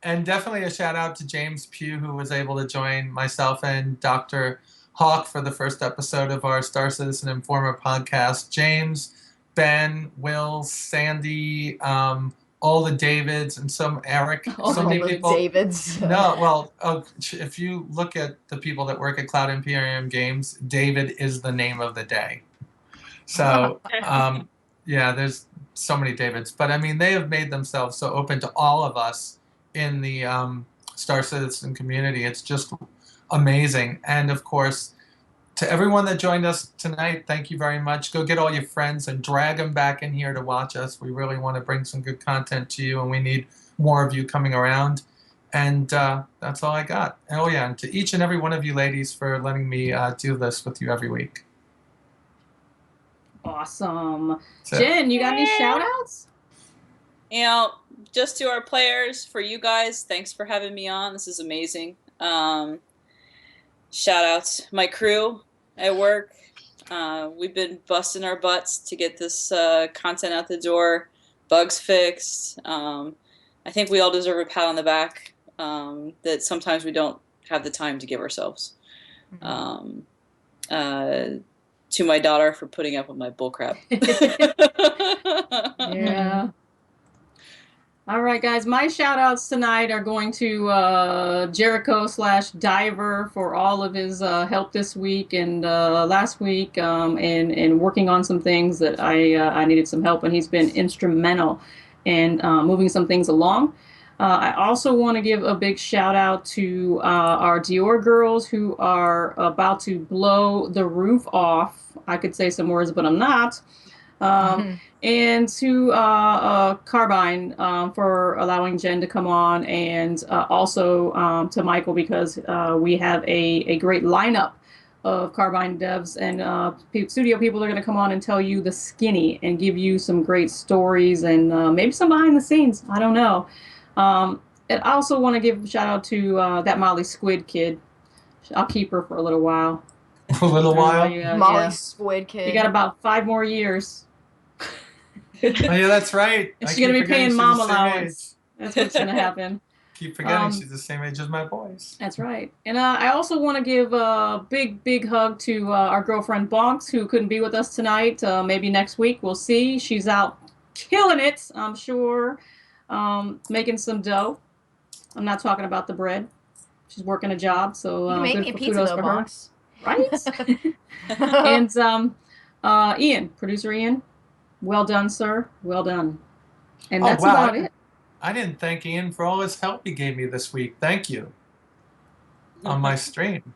And definitely a shout out to James Pugh, who was able to join myself and Dr. Hawk for the first episode of our Star Citizen Informer podcast. James, Ben, Will, Sandy, all the Davids, and some Eric. So many people. Davids. No, well, if you look at the people that work at Cloud Imperium Games, David is the name of the day. So, yeah, there's so many Davids. But, I mean, they have made themselves so open to all of us in the Star Citizen community. It's just amazing. And, of course, to everyone that joined us tonight, thank you very much. Go get all your friends and drag them back in here to watch us. We really want to bring some good content to you, and we need more of you coming around. And that's all I got. Oh, yeah, and to each and every one of you ladies for letting me do this with you every week. Awesome. So, Jen, you got any shout outs? Just to our players, for you guys, thanks for having me on. This is amazing. Shout outs my crew at work. We've been busting our butts to get this content out the door, bugs fixed. I think we all deserve a pat on the back that sometimes we don't have the time to give ourselves. To my daughter for putting up with my bullcrap. Yeah. All right, guys. My shout outs tonight are going to Jericho/Diver for all of his help this week and last week and working on some things that I needed some help, and he's been instrumental in moving some things along. I also want to give a big shout out to our Dior girls who are about to blow the roof off. I could say some words, but I'm not. And to Carbine for allowing Jen to come on, and also to Michael, because we have a great lineup of Carbine devs and studio people are going to come on and tell you the skinny and give you some great stories and maybe some behind the scenes. I don't know. And I also want to give a shout out to that Molly Squid kid. I'll keep her for a little while. For a little while. Molly Squid Kid. You got about 5 more years. Oh yeah, that's right. And I she's gonna keep be paying forgetting she's mom the same allowance. That's what's gonna happen. Keep forgetting she's the same age as my boys. That's right. And I also want to give a big hug to our girlfriend Bonks, who couldn't be with us tonight. Maybe next week, we'll see. She's out killing it, I'm sure, making some dough. I'm not talking about the bread. She's working a job, so you make me a pizza though, Bonks. Right? And Ian, producer Ian, well done, sir. Well done. And that's about it. I didn't thank Ian for all his help he gave me this week. Thank you. On my stream.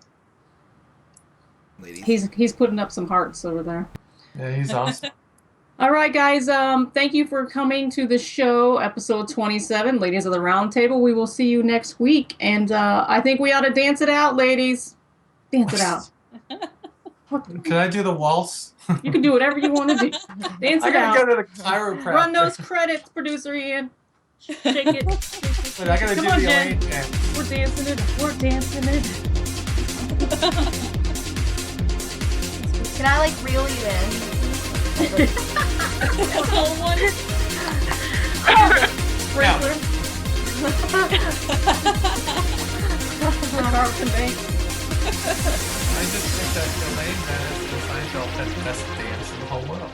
He's putting up some hearts over there. Yeah, he's awesome. All right, guys. Thank you for coming to the show, episode 27, Ladies of the Round Table. We will see you next week. And I think we ought to dance it out, ladies. Dance it out. Can I do the waltz? You can do whatever you want to do. Dance it out. I gotta go to the chiropractor. Run those credits, producer Ian. Shake it. Wait, I gotta Come do on, the Jen. Elaine dance. We're dancing it. We're dancing it. Can I like reel you in? Sprinkler. Carlton Bank. I just think that Elaine dance and Seinfeld has the best dance in the whole world.